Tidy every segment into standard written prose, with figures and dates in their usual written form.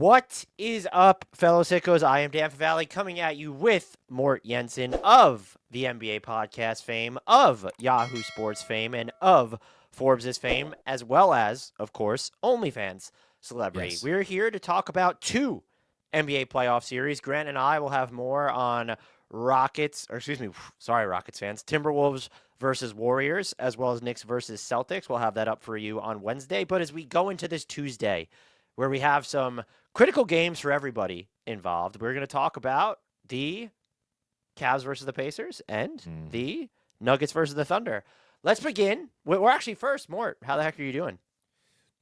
What is up, fellow sickos? I am Dan Favale coming at you with Mort Jensen of the NBA podcast fame, of Yahoo Sports fame, and of Forbes' fame, as well as, of course, OnlyFans celebrity. Yes. We're here to talk about two NBA playoff series. Grant and I will have more on Rockets fans, Timberwolves versus Warriors, as well as Knicks versus Celtics. We'll have that up for you on Wednesday. But as we go into this Tuesday, where we have some critical games for everybody involved, we're going to talk about the Cavs versus the Pacers and the Nuggets versus the Thunder. Let's begin. We're actually first, Mort. How the heck are you doing?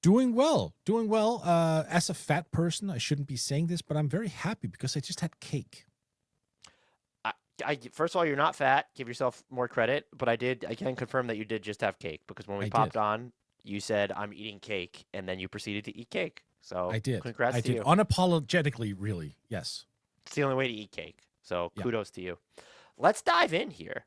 Doing well. As a fat person, I shouldn't be saying this, but I'm very happy because I just had cake. First of all, you're not fat. Give yourself more credit. But I can confirm that you did just have cake, because when we popped on, you said, I'm eating cake, and then you proceeded to eat cake. So I did. Congrats to you. Unapologetically, really. Yes. It's the only way to eat cake. So kudos to you. Let's dive in here.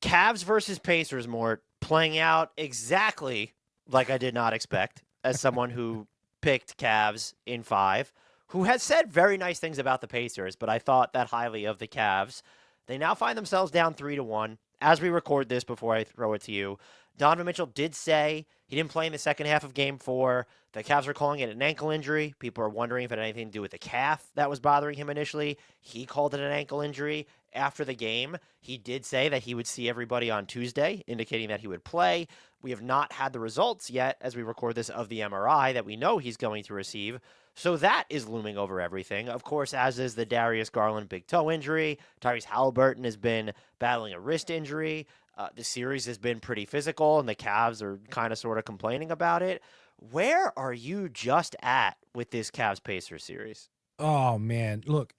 Cavs versus Pacers, Mort, playing out exactly like I did not expect as someone who picked Cavs in 5, who has said very nice things about the Pacers, but I thought that highly of the Cavs. They now find themselves down 3-1. As we record this before I throw it to you, Donovan Mitchell did say he didn't play in the second half of Game 4. The Cavs are calling it an ankle injury. People are wondering if it had anything to do with the calf that was bothering him initially. He called it an ankle injury. After the game, he did say that he would see everybody on Tuesday, indicating that he would play. We have not had the results yet, as we record this, of the MRI that we know he's going to receive. So that is looming over everything. Of course, as is the Darius Garland big toe injury. Tyrese Halliburton has been battling a wrist injury. The series has been pretty physical, and the Cavs are kind of sort of complaining about it. Where are you just at with this Cavs-Pacers series? Oh, man. Look,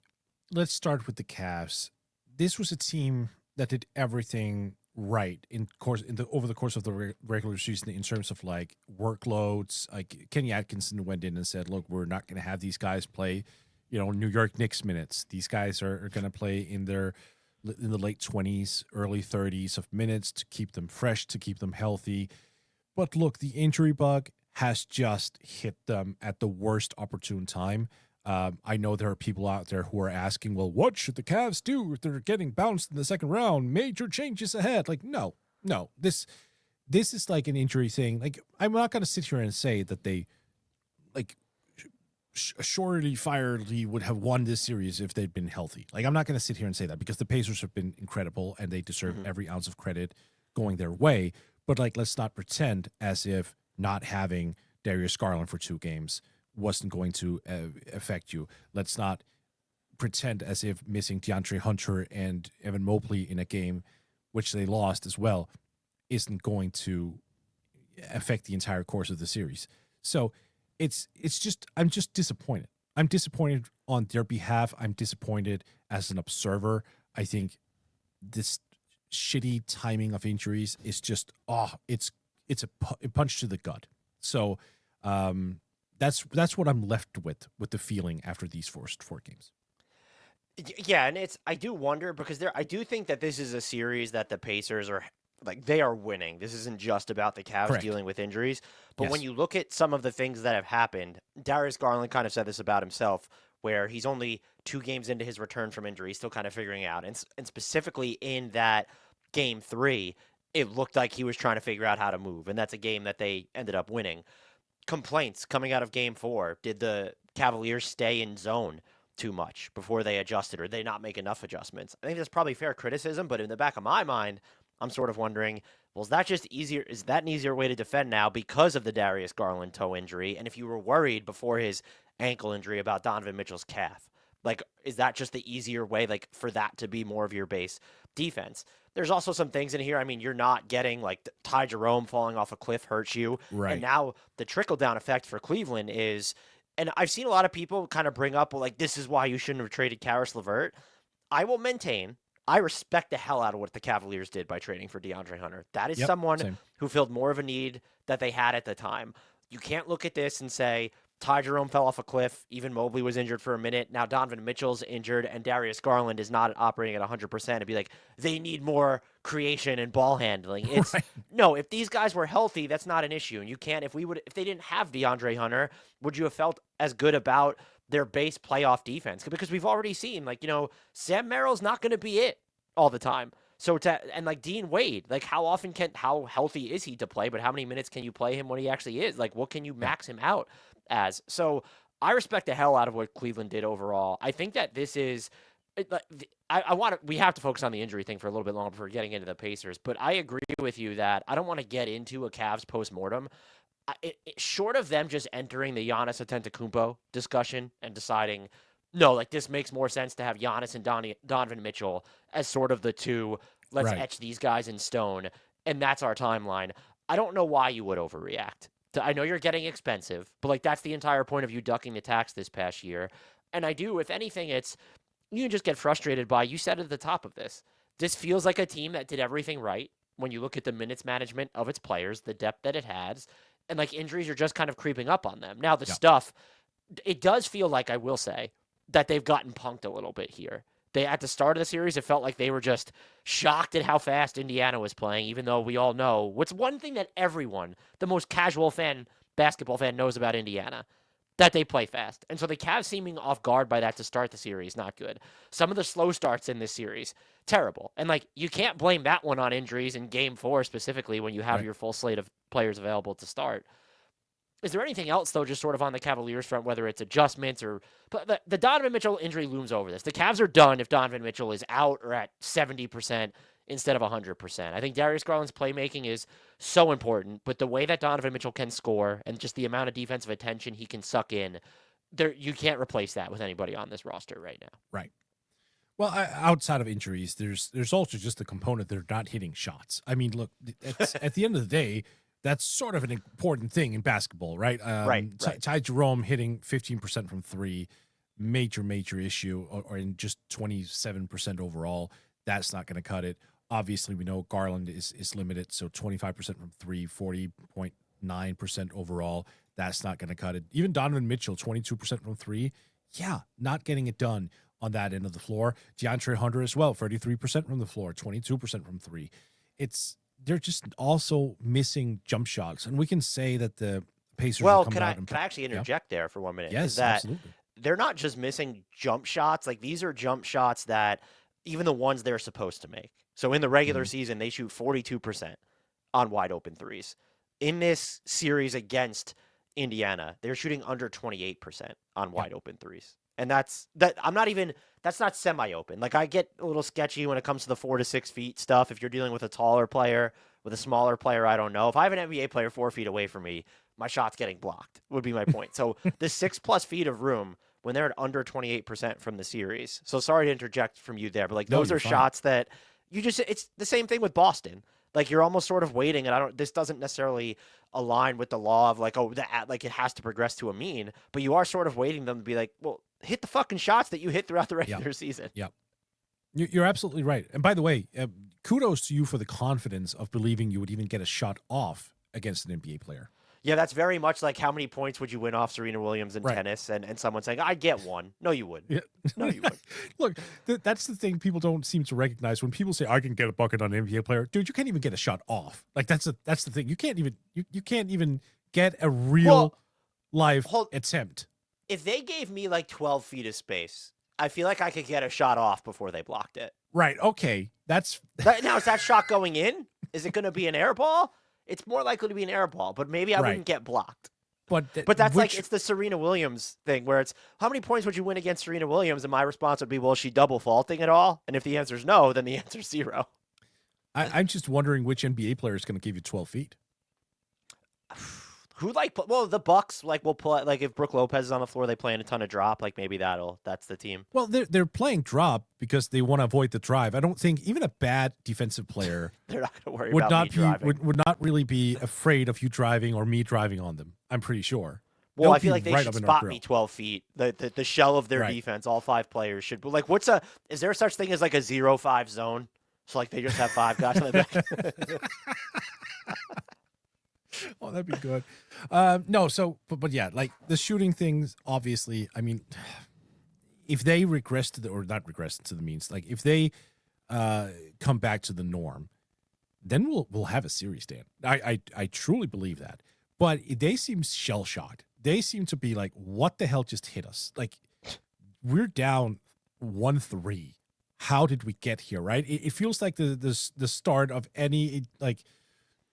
let's start with the Cavs. This was a team that did everything right over the course of the regular season in terms of like workloads. Like Kenny Atkinson went in and said, look, we're not going to have these guys play, New York Knicks minutes. These guys are going to play in the late 20s, early 30s of minutes to keep them fresh, to keep them healthy. But look, the injury bug has just hit them at the worst opportune time. I know there are people out there who are asking, well, what should the Cavs do if they're getting bounced in the second round? Major changes ahead. Like, no. This is like an injury thing. Like, I'm not going to sit here and say that they, like, surely would have won this series if they'd been healthy. Like, I'm not going to sit here and say that because the Pacers have been incredible and they deserve every ounce of credit going their way. But, like, let's not pretend as if not having Darius Garland for 2 games wasn't going to affect you. Let's not pretend as if missing DeAndre Hunter and Evan Mobley in a game, which they lost as well, isn't going to affect the entire course of the series. So it's just, I'm just disappointed. I'm disappointed on their behalf. I'm disappointed as an observer. I think this shitty timing of injuries is just, it's a punch to the gut. So, that's what I'm left with the feeling after these first 4 games. Yeah, and I do wonder because I do think that this is a series that the Pacers are they are winning. This isn't just about the Cavs dealing with injuries, but when you look at some of the things that have happened, Darius Garland kind of said this about himself, where he's only 2 games into his return from injury, still kind of figuring out, and specifically in that Game 3, it looked like he was trying to figure out how to move, and that's a game that they ended up winning. Complaints coming out of Game 4. Did the Cavaliers stay in zone too much before they adjusted, or did they not make enough adjustments? I think that's probably fair criticism, but in the back of my mind, I'm sort of wondering, well, is that an easier way to defend now because of the Darius Garland toe injury? And if you were worried before his ankle injury about Donovan Mitchell's calf, like, is that just the easier way, like, for that to be more of your base defense? There's also some things in here. I mean, you're not getting, like, Ty Jerome falling off a cliff hurts you. Right. And now the trickle-down effect for Cleveland is, and I've seen a lot of people kind of bring up, well, like, this is why you shouldn't have traded Karis LeVert. I will maintain, I respect the hell out of what the Cavaliers did by trading for DeAndre Hunter. That is someone who filled more of a need that they had at the time. You can't look at this and say, Ty Jerome fell off a cliff. Even Mobley was injured for a minute. Now Donovan Mitchell's injured, and Darius Garland is not operating at 100%. And be like, they need more creation and ball handling. It's no. If these guys were healthy, that's not an issue. And you can't. If they didn't have DeAndre Hunter, would you have felt as good about their base playoff defense, because we've already seen, like, Sam Merrill's not going to be it all the time. So and like Dean Wade, like how healthy is he to play, but how many minutes can you play him when he actually is? Like, what can you max him out as? So I respect the hell out of what Cleveland did overall. I think that this is, we have to focus on the injury thing for a little bit longer before getting into the Pacers, but I agree with you that I don't want to get into a Cavs postmortem. Short of them just entering the Giannis Antetokounmpo discussion and deciding, no, like this makes more sense to have Giannis and Donovan Mitchell as sort of the two, let's etch these guys in stone, and that's our timeline. I don't know why you would overreact. I know you're getting expensive, but like that's the entire point of you ducking the tax this past year. And I do, if anything, you can just get frustrated by, you said at the top of this feels like a team that did everything right when you look at the minutes management of its players, the depth that it has, and like injuries are just kind of creeping up on them. Now the stuff, it does feel like, I will say, that they've gotten punked a little bit here. At the start of the series, it felt like they were just shocked at how fast Indiana was playing, even though we all know what's one thing that everyone, the most casual basketball fan knows about Indiana, that they play fast. And so the Cavs seeming off guard by that to start the series, not good. Some of the slow starts in this series, terrible. And like, you can't blame that one on injuries in game 4 specifically when you have your full slate of players available to start. Is there anything else, though, just sort of on the Cavaliers front, whether it's adjustments or... But the Donovan Mitchell injury looms over this. The Cavs are done if Donovan Mitchell is out or at 70% instead of 100%. I think Darius Garland's playmaking is so important, but the way that Donovan Mitchell can score and just the amount of defensive attention he can suck in, you can't replace that with anybody on this roster right now. Right. Well, outside of injuries, there's also just the component they're not hitting shots. I mean, look, at the end of the day, that's sort of an important thing in basketball, right? Right. Ty Jerome hitting 15% from 3, major issue, or in just 27% overall. That's not going to cut it. Obviously, we know Garland is limited, so 25% from 3, 40.9% overall. That's not going to cut it. Even Donovan Mitchell, 22% from 3. Yeah, not getting it done on that end of the floor. DeAndre Hunter as well, 33% from the floor, 22% from 3. They're just also missing jump shots, and we can say that the Pacers. Well, can I actually interject there for 1 minute? Yes, absolutely. They're not just missing jump shots; like these are jump shots that even the ones they're supposed to make. So in the regular season, they shoot 42% on wide open threes. In this series against Indiana, they're shooting under 28% on wide open threes. And that's not semi-open. Like, I get a little sketchy when it comes to the 4 to 6 feet stuff. If you're dealing with a taller player, with a smaller player, I don't know. If I have an NBA player 4 feet away from me, my shot's getting blocked, would be my point. So the 6+ feet of room when they're at under 28% from the series. So sorry to interject from you there, but like those are shots that it's the same thing with Boston. Like, you're almost sort of waiting, and this doesn't necessarily align with the law of like, like it has to progress to a mean, but you are sort of waiting them to be like, well, hit the fucking shots that you hit throughout the regular season. Yep. You're absolutely right. And by the way, kudos to you for the confidence of believing you would even get a shot off against an NBA player. Yeah, that's very much like how many points would you win off Serena Williams in tennis, and someone saying, I'd get one. No, you wouldn't. Yeah. No, you wouldn't. Look, that's the thing people don't seem to recognize. When people say, I can get a bucket on an NBA player, dude, you can't even get a shot off. Like, that's the thing. You can't even get a real live attempt. If they gave me like 12 feet of space, I feel like I could get a shot off before they blocked it. Right. Okay. Now, is that shot going in? Is it going to be an air ball? It's more likely to be an air ball, but maybe I wouldn't get blocked. But that's like, it's the Serena Williams thing where it's, how many points would you win against Serena Williams? And my response would be, well, is she double faulting at all? And if the answer is no, then the answer is 0. I'm just wondering which NBA player is going to give you 12 feet. The Bucks will play, like, if Brook Lopez is on the floor, they play in a ton of drop. Like, maybe that's the team. Well, they're playing drop because they want to avoid the drive. I don't think even a bad defensive player they're not going to worry about me driving. Would not really be afraid of you driving or me driving on them. I'm pretty sure. Well, I feel like they should spot me 12 feet. The shell of their defense, all 5 players should. But like, is there such thing as like a 0-5 zone? So like they just have 5 guys on the back. Oh, that'd be good. No, so but yeah, like the shooting things, obviously, I mean, if they regress to not regress to the means, like if they come back to the norm, then we'll have a series, Dan. I truly believe that. But they seem shell shocked they seem to be like, what the hell just hit us? Like, we're down 1-3. How did we get here? Right? It feels like the start of any like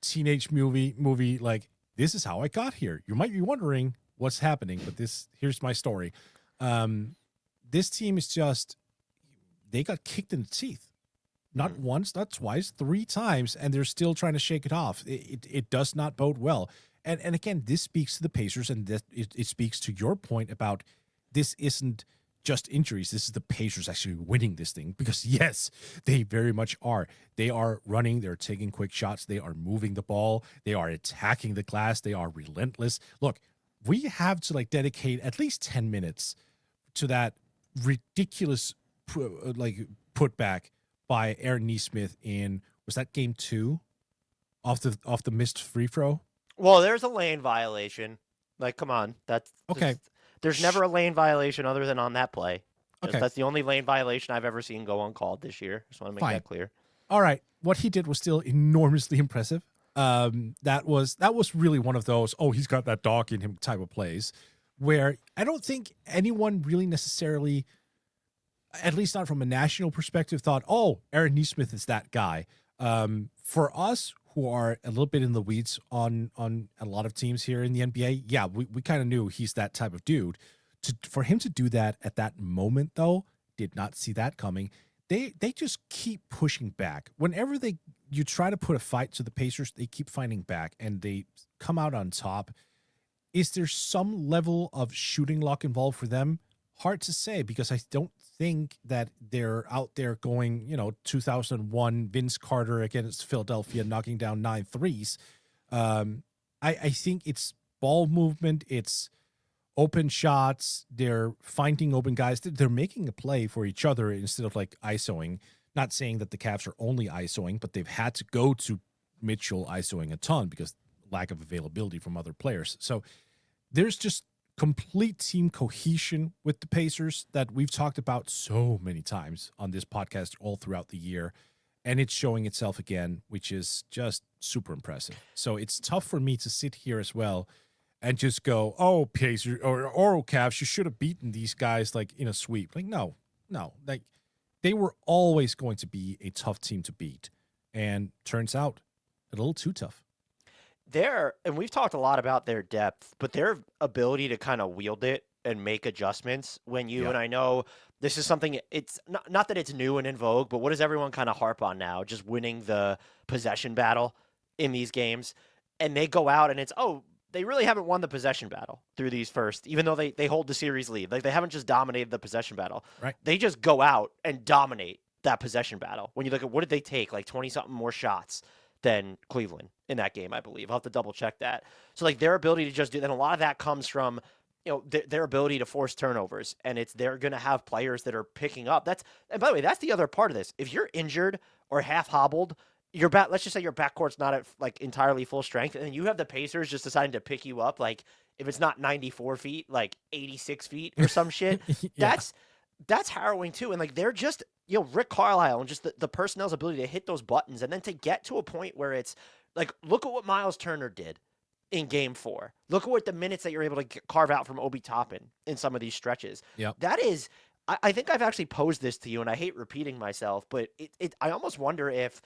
teenage movie. Like, this is how I got here. You might be wondering what's happening, but here's my story. This team is just, they got kicked in the teeth. Not once, not twice, 3 times, and they're still trying to shake it off. It does not bode well. And again, this speaks to the Pacers, and it speaks to your point about this isn't just injuries. This is the Pacers actually winning this thing, because yes, they very much are. They are running, they're taking quick shots, they are moving the ball, they are attacking the glass, they are relentless. Look, we have to like dedicate at least 10 minutes to that ridiculous putback by Aaron Nesmith in, was that game 2 off the missed free throw? Well, there's a lane violation. Like, come on, that's okay. There's never a lane violation other than on that play. Okay, That's the only lane violation I've ever seen go uncalled this year. Just want to make that clear. All right, what he did was still enormously impressive. That was really one of those, oh, he's got that dog in him type of plays, where I don't think anyone really necessarily, at least not from a national perspective, thought, oh, Aaron Nesmith is that guy. For us who are a little bit in the weeds on a lot of teams here in the NBA, yeah, we kind of knew he's that type of dude. For him to do that at that moment, though, did not see that coming. They just keep pushing back. Whenever you try to put a fight to the Pacers, they keep fighting back, and they come out on top. Is there some level of shooting luck involved for them? Hard to say, because I don't think that they're out there going, 2001 Vince Carter against Philadelphia, knocking down 9 threes. I think it's ball movement. It's open shots. They're finding open guys. They're making a play for each other instead of like ISOing. Not saying that the Cavs are only ISOing, but they've had to go to Mitchell ISOing a ton because lack of availability from other players. So there's just complete team cohesion with the Pacers that we've talked about so many times on this podcast all throughout the year. And it's showing itself again, which is just super impressive. So it's tough for me to sit here as well and just go, oh, Pacers or Cavs, you should have beaten these guys like in a sweep. Like, no, like they were always going to be a tough team to beat. And turns out a little too tough. And we've talked a lot about their depth, but their ability to kind of wield it and make adjustments when and I know this is something, it's not that it's new and in vogue, but what does everyone kind of harp on now? Just winning the possession battle in these games. And they go out and it's, they really haven't won the possession battle through these first, even though they hold the series lead. Like, they haven't just dominated the possession battle. Right. They just go out and dominate that possession battle. When you look at what did they take, like 20-something more shots than Cleveland in that game, I believe. I'll have to double check that. So like their ability to just do that, and a lot of that comes from, their ability to force turnovers, and they're going to have players that are picking up. And by the way, that's the other part of this. If you're injured or half hobbled, let's just say your backcourt's not at like entirely full strength, and you have the Pacers just deciding to pick you up, like if it's not 94 feet, like 86 feet or some shit. Yeah. That's harrowing too. And like they're just, Rick Carlisle and just the personnel's ability to hit those buttons and then to get to a point where it's like, look at what Miles Turner did in game 4. Look at what the minutes that you're able to carve out from Obi Toppin in some of these stretches. Yep. That is, I think I've actually posed this to you, and I hate repeating myself, but I almost wonder if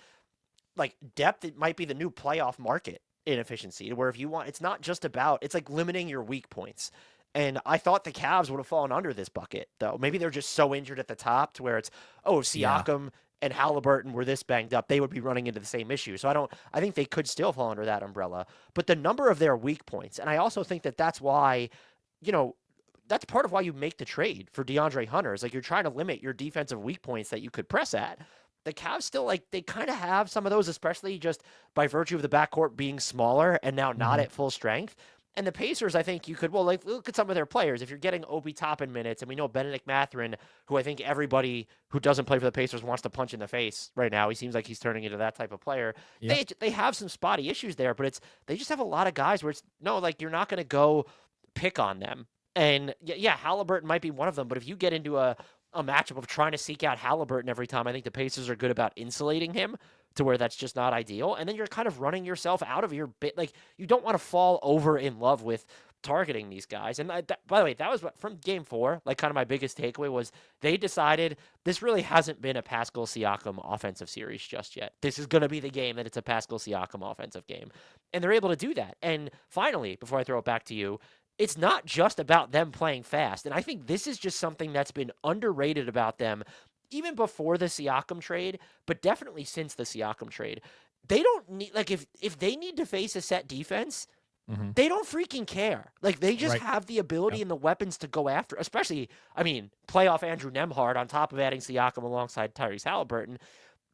like depth, it might be the new playoff market inefficiency, where if you want, it's not just about, it's like limiting your weak points. And I thought the Cavs would have fallen under this bucket, though. Maybe they're just so injured at the top to where it's, if Siakam and Halliburton were this banged up, they would be running into the same issue. So I think they could still fall under that umbrella. But the number of their weak points, and I also think that that's why, that's part of why you make the trade for DeAndre Hunter, is like you're trying to limit your defensive weak points that you could press at. The Cavs still, like, they kind of have some of those, especially just by virtue of the backcourt being smaller and now not at full strength. And the Pacers, I think you could, look at some of their players. If you're getting Obi Toppin minutes, and we know Benedict Mathurin, who I think everybody who doesn't play for the Pacers wants to punch in the face right now. He seems like he's turning into that type of player. Yep. They have some spotty issues there, but they just have a lot of guys where you're not going to go pick on them. And Halliburton might be one of them, but if you get into a matchup of trying to seek out Halliburton every time, I think the Pacers are good about insulating him to where that's just not ideal. And then you're kind of running yourself out of your bit. Like, you don't want to fall over in love with targeting these guys. And by the way, that was from game 4, like kind of my biggest takeaway was they decided this really hasn't been a Pascal Siakam offensive series just yet. This is going to be the game that it's a Pascal Siakam offensive game. And they're able to do that. And finally, before I throw it back to you, it's not just about them playing fast. And I think this is just something that's been underrated about them even before the Siakam trade, but definitely since the Siakam trade. They don't need, like, if they need to face a set defense, they don't freaking care. Like, they just have the ability and the weapons to go after, especially, I mean, playoff Andrew Nembhard on top of adding Siakam alongside Tyrese Halliburton.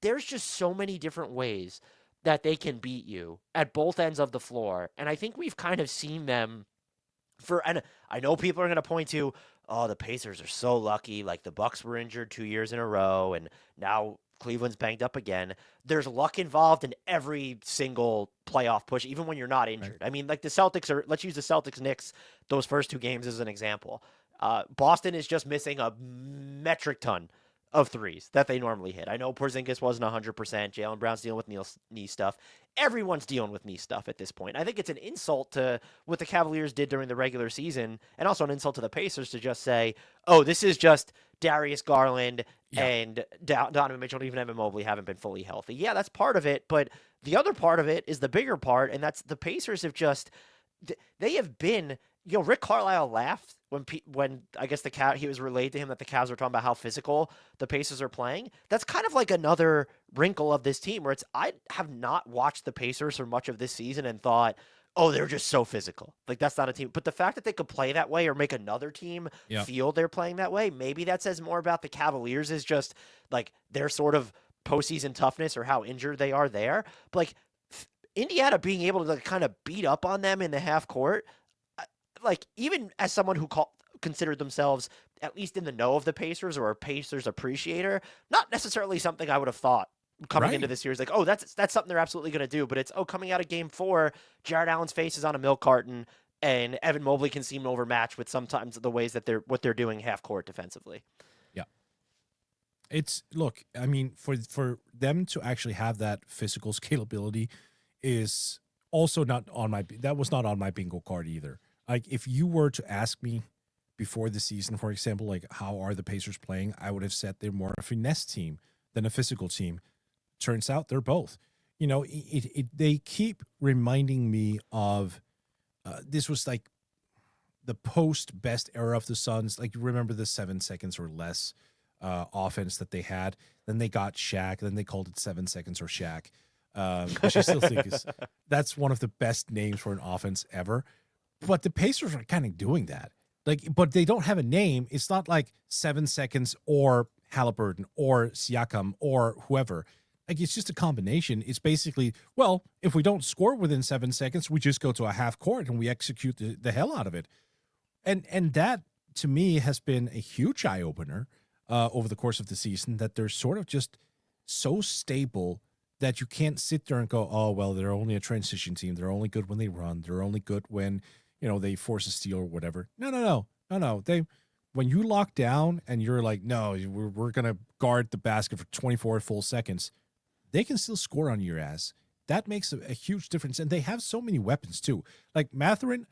There's just so many different ways that they can beat you at both ends of the floor. And I think we've kind of seen them and I know people are going to point to, oh, the Pacers are so lucky. Like, the Bucks were injured 2 years in a row, and now Cleveland's banged up again. There's luck involved in every single playoff push, even when you're not injured. Right. I mean, like the Celtics let's use the Celtics-Knicks, those first 2 games as an example. Boston is just missing a metric ton of threes that they normally hit. I know Porzingis wasn't 100%. Jaylen Brown's dealing with knee stuff. Everyone's dealing with knee stuff at this point. I think it's an insult to what the Cavaliers did during the regular season, and also an insult to the Pacers to just say, oh, this is just Darius Garland and Donovan Mitchell and even Evan Mobley haven't been fully healthy. Yeah, that's part of it, but the other part of it is the bigger part, and that's the Pacers have just – they have been – Rick Carlisle laughed when I guess he was relayed to him that the Cavs were talking about how physical the Pacers are playing. That's kind of like another wrinkle of this team where I have not watched the Pacers for much of this season and thought, oh, they're just so physical. Like, that's not a team. But the fact that they could play that way or make another team feel they're playing that way, maybe that says more about the Cavaliers is just like their sort of postseason toughness or how injured they are there. But like Indiana being able to kind of beat up on them in the half court, like, even as someone who considered themselves at least in the know of the Pacers or a Pacers appreciator, not necessarily something I would have thought coming into this series. Like, oh, that's something they're absolutely going to do. But it's, coming out of game 4, Jared Allen's face is on a milk carton, and Evan Mobley can seem overmatched with sometimes the ways that what they're doing half court defensively. Yeah. Look, I mean, for them to actually have that physical scalability is also that was not on my bingo card either. Like, if you were to ask me before the season, for example, like, how are the Pacers playing, I would have said they're more a finesse team than a physical team. Turns out they're both. They keep reminding me of this was like the post-best era of the Suns. Like, you remember the 7 seconds or less offense that they had. Then they got Shaq. Then they called it 7 seconds or Shaq, which I still think that's one of the best names for an offense ever. But the Pacers are kind of doing that. But they don't have a name. It's not like 7 seconds or Halliburton or Siakam or whoever. Like, it's just a combination. It's basically, well, if we don't score within 7 seconds, we just go to a half court and we execute the hell out of it. And that, to me, has been a huge eye-opener over the course of the season, that they're sort of just so stable that you can't sit there and go, oh, well, they're only a transition team. They're only good when they run. They're only good when they force a steal or whatever. No. When you lock down and you're like, no, we're going to guard the basket for 24 full seconds, they can still score on your ass. That makes a huge difference. And they have so many weapons too. Like Mathurin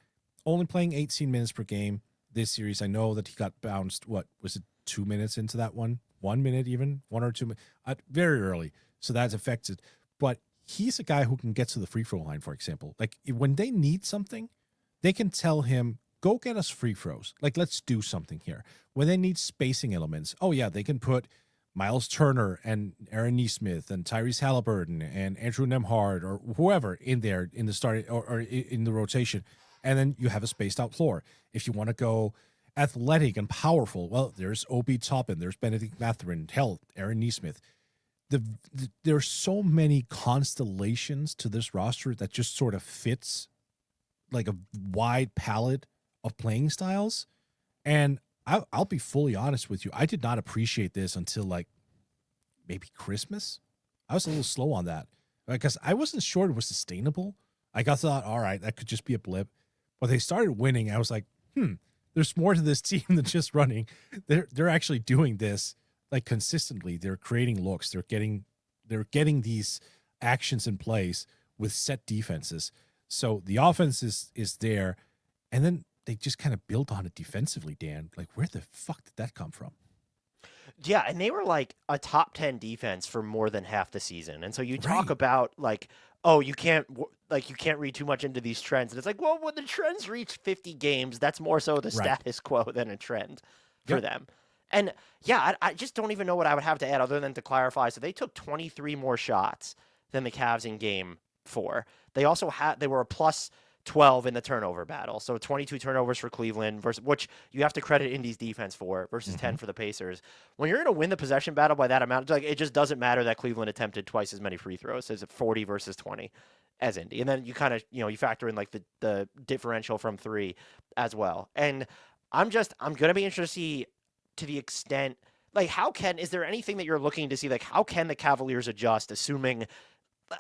only playing 18 minutes per game this series. I know that he got bounced, what was it, 2 minutes into that one? 1 minute even? 1 or 2 minutes? Very early. So that's affected. But he's a guy who can get to the free throw line, for example. Like, when they need something, they can tell him, go get us free throws. Like, let's do something here. When they need spacing elements, oh, yeah, they can put Miles Turner and Aaron Nesmith and Tyrese Halliburton and Andrew Nembhard or whoever in there in the start or in the rotation. And then you have a spaced out floor. If you want to go athletic and powerful, well, there's Obi Toppin, there's Benedict Mathurin, hell, Aaron Nesmith. There's so many constellations to this roster that just sort of fits like a wide palette of playing styles. And I'll be fully honest with you. I did not appreciate this until like maybe Christmas. I was a little slow on that because I wasn't sure it was sustainable. Like, I thought, all right, that could just be a blip. But they started winning. I was like, there's more to this team than just running. They're actually doing this like consistently. They're creating looks. They're getting these actions in place with set defenses. So the offense is there. And then they just kind of built on it defensively, Dan. Like, where the fuck did that come from? Yeah, and they were like a top 10 defense for more than half the season. And so you talk Right. about like, oh, you can't read too much into these trends. And it's like, well, when the trends reach 50 games, that's more so the Right. status quo than a trend for Yep. them. And yeah, I just don't even know what I would have to add other than to clarify. So they took 23 more shots than the Cavs in game 4. They were a plus 12 in the turnover battle. So 22 turnovers for Cleveland versus which you have to credit Indy's defense for versus 10 for the Pacers. When you're going to win the possession battle by that amount, like it just doesn't matter that Cleveland attempted twice as many free throws as 40 versus 20 as Indy. And then you kind of, you factor in like the differential from 3 as well. And I'm going to be interested to see to the extent like is there anything that you're looking to see like how can the Cavaliers adjust assuming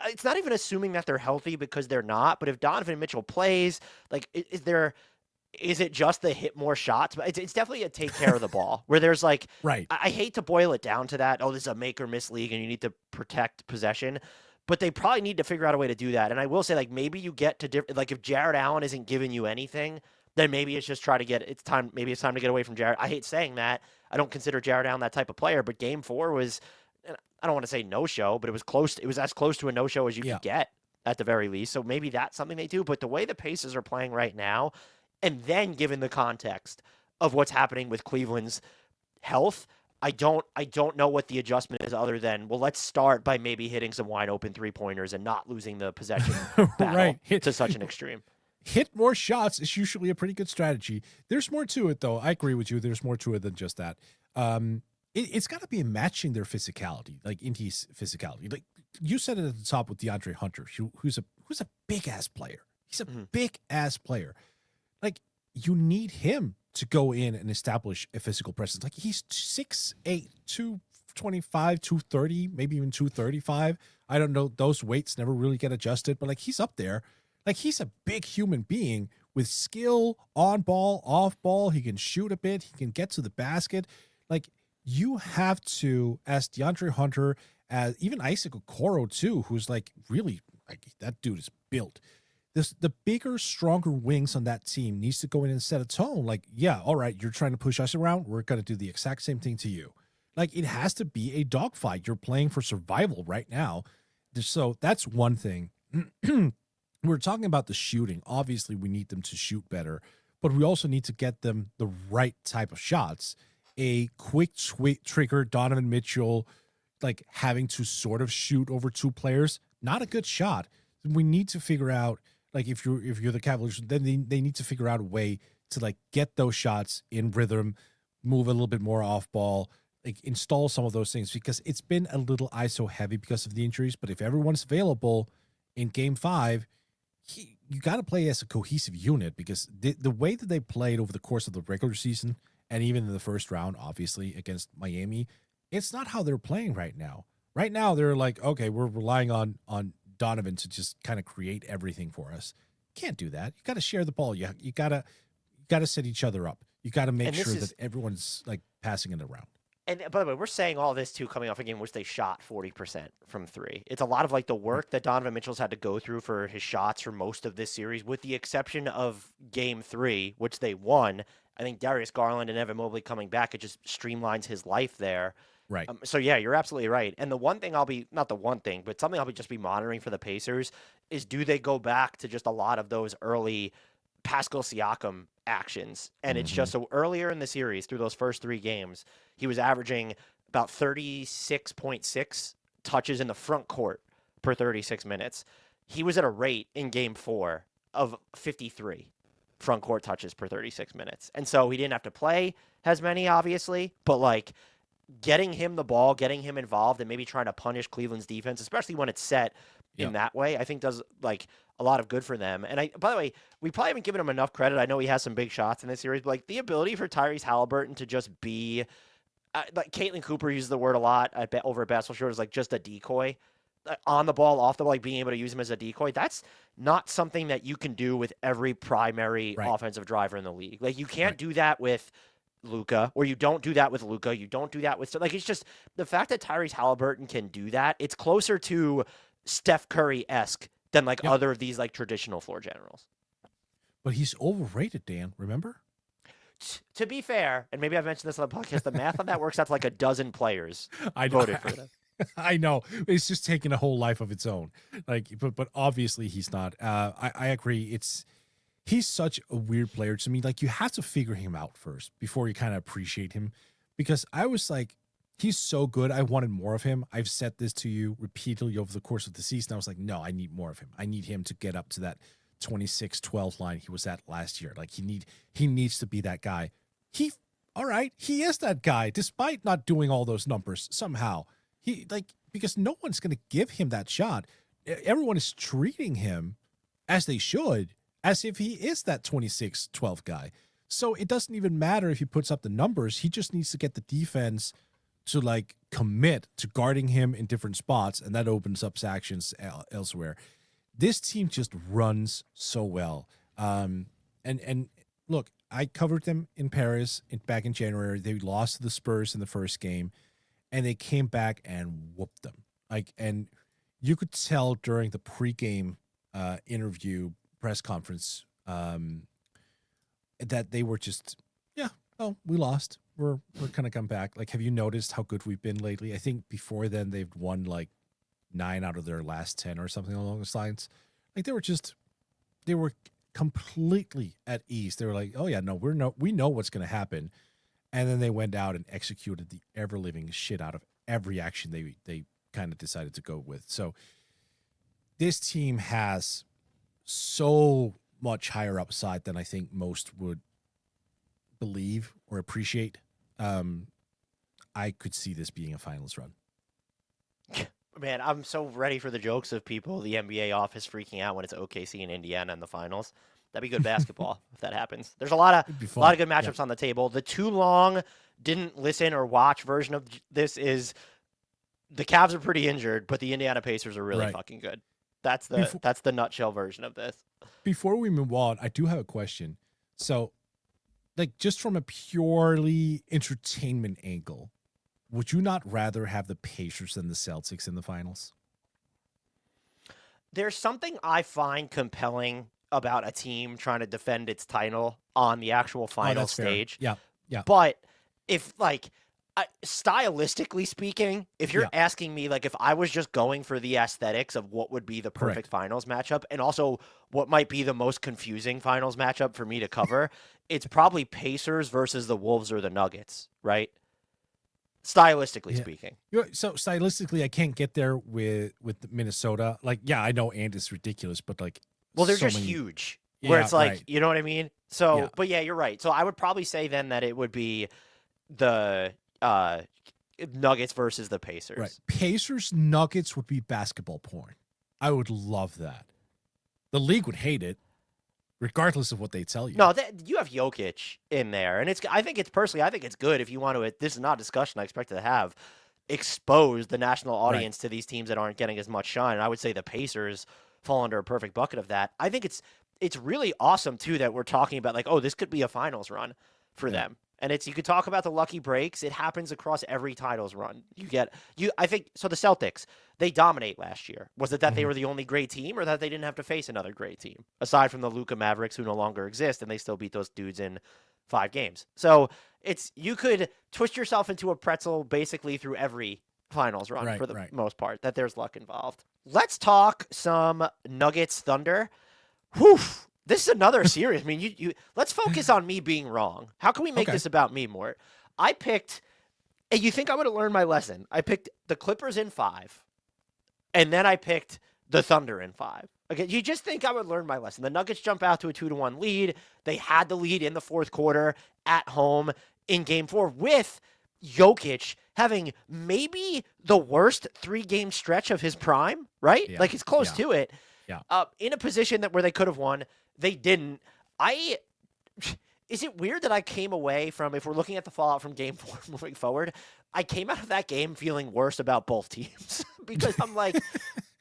it's not even assuming that they're healthy because they're not, but if Donovan Mitchell plays, like is it just the hit more shots? But it's definitely a take care of the ball where there's like Right. I hate to boil it down to that. Oh, this is a make or miss league and you need to protect possession. But they probably need to figure out a way to do that. And I will say, like, maybe you get to like if Jared Allen isn't giving you anything, then maybe it's just maybe it's time to get away from Jared. I hate saying that. I don't consider Jared Allen that type of player, but game 4 was I don't want to say no-show, but it was close. It was as close to a no-show as you could get at the very least. So maybe that's something they do. But the way the Pacers are playing right now, and then given the context of what's happening with Cleveland's health, I don't know what the adjustment is other than, well, let's start by maybe hitting some wide open 3-pointers and not losing the possession battle to such an extreme. Hit more shots is usually a pretty good strategy. There's more to it, though. I agree with you. There's more to it than just that. It's got to be matching their physicality, like Indy's physicality. Like you said it at the top with DeAndre Hunter, who's a big ass player. He's a big ass player. Like you need him to go in and establish a physical presence. Like he's 6'8", 225, 230, maybe even 235. I don't know. Those weights never really get adjusted, but like he's up there. Like he's a big human being with skill, on ball, off ball. He can shoot a bit. He can get to the basket. Like you have to, as DeAndre Hunter, as even Isaac Okoro too, who's like really like that dude is built. The bigger, stronger wings on that team needs to go in and set a tone. Like, yeah, all right, you're trying to push us around. We're going to do the exact same thing to you. Like it has to be a dogfight. You're playing for survival right now. So that's one thing. We're talking about the shooting. Obviously, we need them to shoot better, but we also need to get them the right type of shots. A quick trigger, Donovan Mitchell, like having to sort of shoot over 2 players, not a good shot. We need to figure out, like, if you're the Cavaliers, then they need to figure out a way to like get those shots in rhythm, move a little bit more off ball, like install some of those things because it's been a little ISO heavy because of the injuries. But if everyone's available in Game 5. You got to play as a cohesive unit because the way that they played over the course of the regular season and even in the first round, obviously against Miami, it's not how they're playing right now. Right now, they're like, okay, we're relying on Donovan to just kind of create everything for us. Can't do that. You got to share the ball. You gotta set each other up. You got to make sure that everyone's like passing it around. And by the way, we're saying all this too coming off a game which they shot 40% from 3. It's a lot of like the work that Donovan Mitchell's had to go through for his shots for most of this series, with the exception of Game 3, which they won. I think Darius Garland and Evan Mobley coming back, it just streamlines his life there. Right. So yeah, you're absolutely right. And the one thing not the one thing, but something I'll be monitoring for the Pacers is do they go back to just a lot of those early Pascal Siakam actions. And it's just so earlier in the series through those first 3 games, he was averaging about 36.6 touches in the front court per 36 minutes. He was at a rate in game 4 of 53 front court touches per 36 minutes. And so he didn't have to play as many, obviously, but like getting him the ball, getting him involved, and maybe trying to punish Cleveland's defense, especially when it's set in that way, I think does like a lot of good for them. And by the way, we probably haven't given him enough credit. I know he has some big shots in this series, but like the ability for Tyrese Halliburton to just be like Caitlin Cooper uses the word a lot over at Basketball Short is like just a decoy on the ball, off the ball, like being able to use him as a decoy. That's not something that you can do with every primary offensive driver in the league. Like you can't do that with Luka, or you don't do that with Luka. You don't do that with like it's just the fact that Tyrese Halliburton can do that. It's closer to Steph Curry-esque than like other of these like traditional floor generals. But he's overrated, Dan. Remember? To be fair, and maybe I've mentioned this on the podcast, the math on that works out to like a dozen players I voted for them. I know it's just taking a whole life of its own. Like, but obviously he's not. I agree. He's such a weird player to me. Like, you have to figure him out first before you kind of appreciate him. Because I was like, he's so good. I wanted more of him. I've said this to you repeatedly over the course of the season. I was like, no, I need more of him. I need him to get up to that 26-12 line he was at last year. Like, he needs to be that guy. All right, he is that guy, despite not doing all those numbers somehow. Because no one's going to give him that shot. Everyone is treating him, as they should, as if he is that 26-12 guy. So it doesn't even matter if he puts up the numbers. He just needs to get the defense to like commit to guarding him in different spots, and that opens up actions elsewhere. This team just runs so well. And look, I covered them in Paris back in January. They lost to the Spurs in the first game, and they came back and whooped them. And you could tell during the pregame interview press conference that they were just, we lost. We're kind of come back. Like, have you noticed how good we've been lately? I think before then they've won like 9 out of their last 10 or something along those lines. Like, they were completely at ease. They were like, oh yeah, we know what's going to happen. And then they went out and executed the ever-living shit out of every action they kind of decided to go with. So this team has so much higher upside than I think most would believe or appreciate. I could see this being a finals run. Man, I'm so ready for the jokes of people, the NBA office freaking out when it's OKC and Indiana in the finals. That'd be good basketball if that happens. There's a lot of good matchups on the table. The too long didn't listen or watch version of this is the Cavs are pretty injured, but the Indiana Pacers are really fucking good. That's the nutshell version of this. Before we move on, I do have a question. So, like, just from a purely entertainment angle, would you not rather have the Pacers than the Celtics in the finals? There's something I find compelling about a team trying to defend its title on the actual final stage. Fair. Yeah. But if, like, stylistically speaking, if you're asking me, like, if I was just going for the aesthetics of what would be the perfect finals matchup and also what might be the most confusing finals matchup for me to cover, it's probably Pacers versus the Wolves or the Nuggets, right? Stylistically speaking. So stylistically, I can't get there with Minnesota. Like, I know and it's ridiculous, but like, well, they're just huge. Where it's like, you know what I mean? So, but yeah, you're right. So I would probably say then that it would be the Nuggets versus the Pacers. Right. Pacers Nuggets would be basketball porn. I would love that. The league would hate it, regardless of what they tell you. No, you have Jokic in there, and I think it's good if you want to. This is not a discussion I expected to have. Expose the national audience to these teams that aren't getting as much shine. And I would say the Pacers fall under a perfect bucket of that. I think it's really awesome too that we're talking about like, oh, this could be a finals run for them. And you could talk about the lucky breaks. It happens across every titles run. I think so. The Celtics, they dominate last year. Was it that they were the only great team, or that they didn't have to face another great team aside from the Luka Mavericks, who no longer exist, and they still beat those dudes in 5 games? So you could twist yourself into a pretzel basically through every finals run for the most part. That there's luck involved. Let's talk some Nuggets Thunder. Whew. This is another series. I mean, you let's focus on me being wrong. How can we make this about me, Mort? I picked, and you think I would have learned my lesson. I picked the Clippers in 5, and then I picked the Thunder in 5. Okay, you just think I would learn my lesson. The Nuggets jump out to a 2-1 lead. They had the lead in the fourth quarter at home in Game 4 with Jokic having maybe the worst 3-game stretch of his prime, right? Yeah. Like, it's close to it. Yeah. In a position where they could have won. They didn't. Is it weird that I came away from, if we're looking at the fallout from Game 4 moving forward, I came out of that game feeling worse about both teams because I'm like,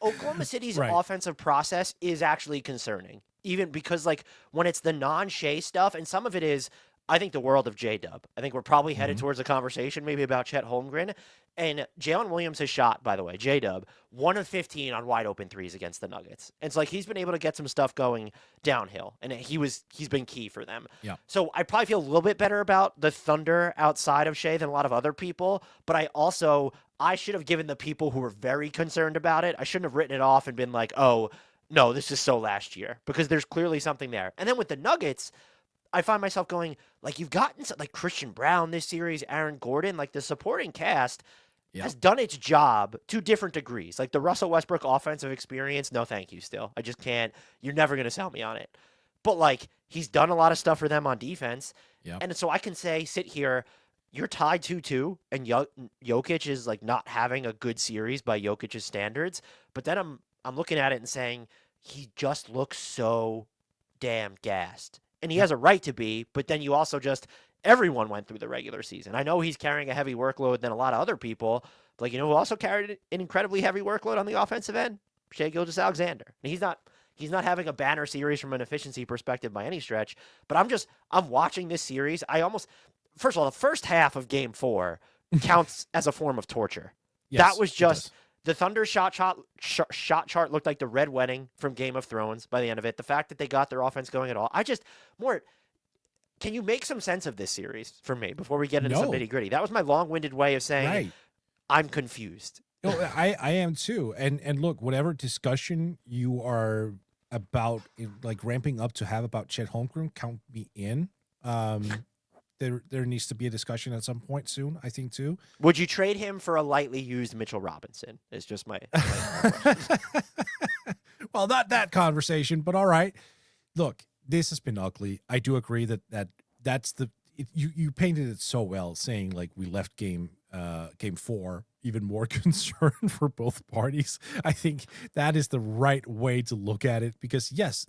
Oklahoma City's offensive process is actually concerning. Even because, like, when it's the non-Shea stuff, and some of it is I think the world of J-Dub. I think we're probably headed Mhm. towards a conversation maybe about Chet Holmgren. And Jalen Williams has shot, by the way, J-Dub, 1 of 15 on wide open threes against the Nuggets. And it's like he's been able to get some stuff going downhill, and he's been key for them. Yeah. So I probably feel a little bit better about the Thunder outside of Shea than a lot of other people, but I should have given the people who were very concerned about it, I shouldn't have written it off and been like, oh, no, this is so last year, because there's clearly something there. And then with the Nuggets, I find myself going, like, you've gotten like Christian Brown this series, Aaron Gordon, like the supporting cast has done its job to different degrees. Like the Russell Westbrook offensive experience, no thank you still. I just can't. You're never going to sell me on it. But like he's done a lot of stuff for them on defense. Yep. And so I can sit here, you're tied 2-2, and Jokic is like not having a good series by Jokic's standards. But then I'm looking at it and saying he just looks so damn gassed. And he has a right to be, but then you also everyone went through the regular season. I know he's carrying a heavy workload than a lot of other people, but like, who also carried an incredibly heavy workload on the offensive end? Shai Gilgeous-Alexander. And he's not having a banner series from an efficiency perspective by any stretch, but I'm watching this series. First of all, the first half of game 4 counts as a form of torture. Yes, That was just the Thunder shot chart looked like the Red Wedding from Game of Thrones by the end of it. The fact that they got their offense going at all. Can you make some sense of this series for me before we get into some nitty gritty? That was my long-winded way of saying I'm confused. No, I am too. And look, whatever discussion you are about, like ramping up to have about Chet Holmgren, count me in. There needs to be a discussion at some point soon, I think, too. Would you trade him for a lightly used Mitchell Robinson? Is just my question. Well, not that conversation, but all right. Look, this has been ugly. I do agree that's you painted it so well, saying like we left game 4 even more concerned for both parties. I think that is the right way to look at it because yes,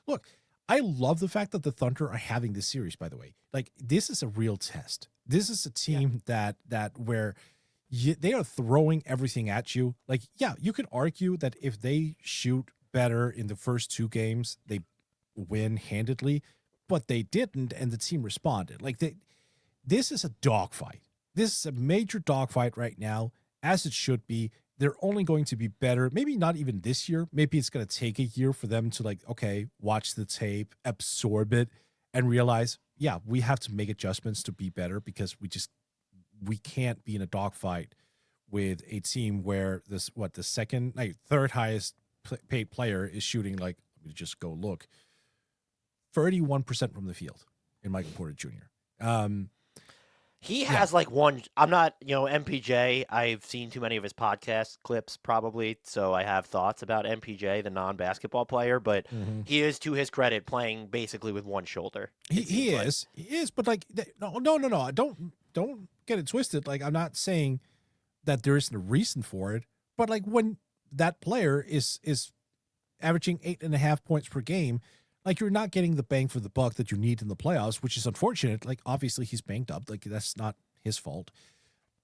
look. I love the fact that the Thunder are having this series, by the way. Like, this is a real test. This is a team that where they are throwing everything at you. Like, yeah, you could argue that if they shoot better in the first 2 games, they win handedly, but they didn't, and the team responded. Like, this is a dogfight. This is a major dogfight right now, as it should be. They're only going to be better, maybe not even this year. Maybe it's going to take a year for them to, like, okay, watch the tape, absorb it, and realize, yeah, we have to make adjustments to be better because we can't be in a dogfight with a team where the third highest paid player is shooting, like, let me just go look, 31% from the field in Michael Porter Jr. He has like one. I'm not, MPJ. I've seen too many of his podcast clips probably, so I have thoughts about MPJ, the non-basketball player. But he is, to his credit, playing basically with one shoulder. He is, but like, no. Don't get it twisted. Like, I'm not saying that there isn't a reason for it, but like when that player is averaging 8.5 points per game. Like, you're not getting the bang for the buck that you need in the playoffs, which is unfortunate. Like, obviously, he's banged up. Like, that's not his fault.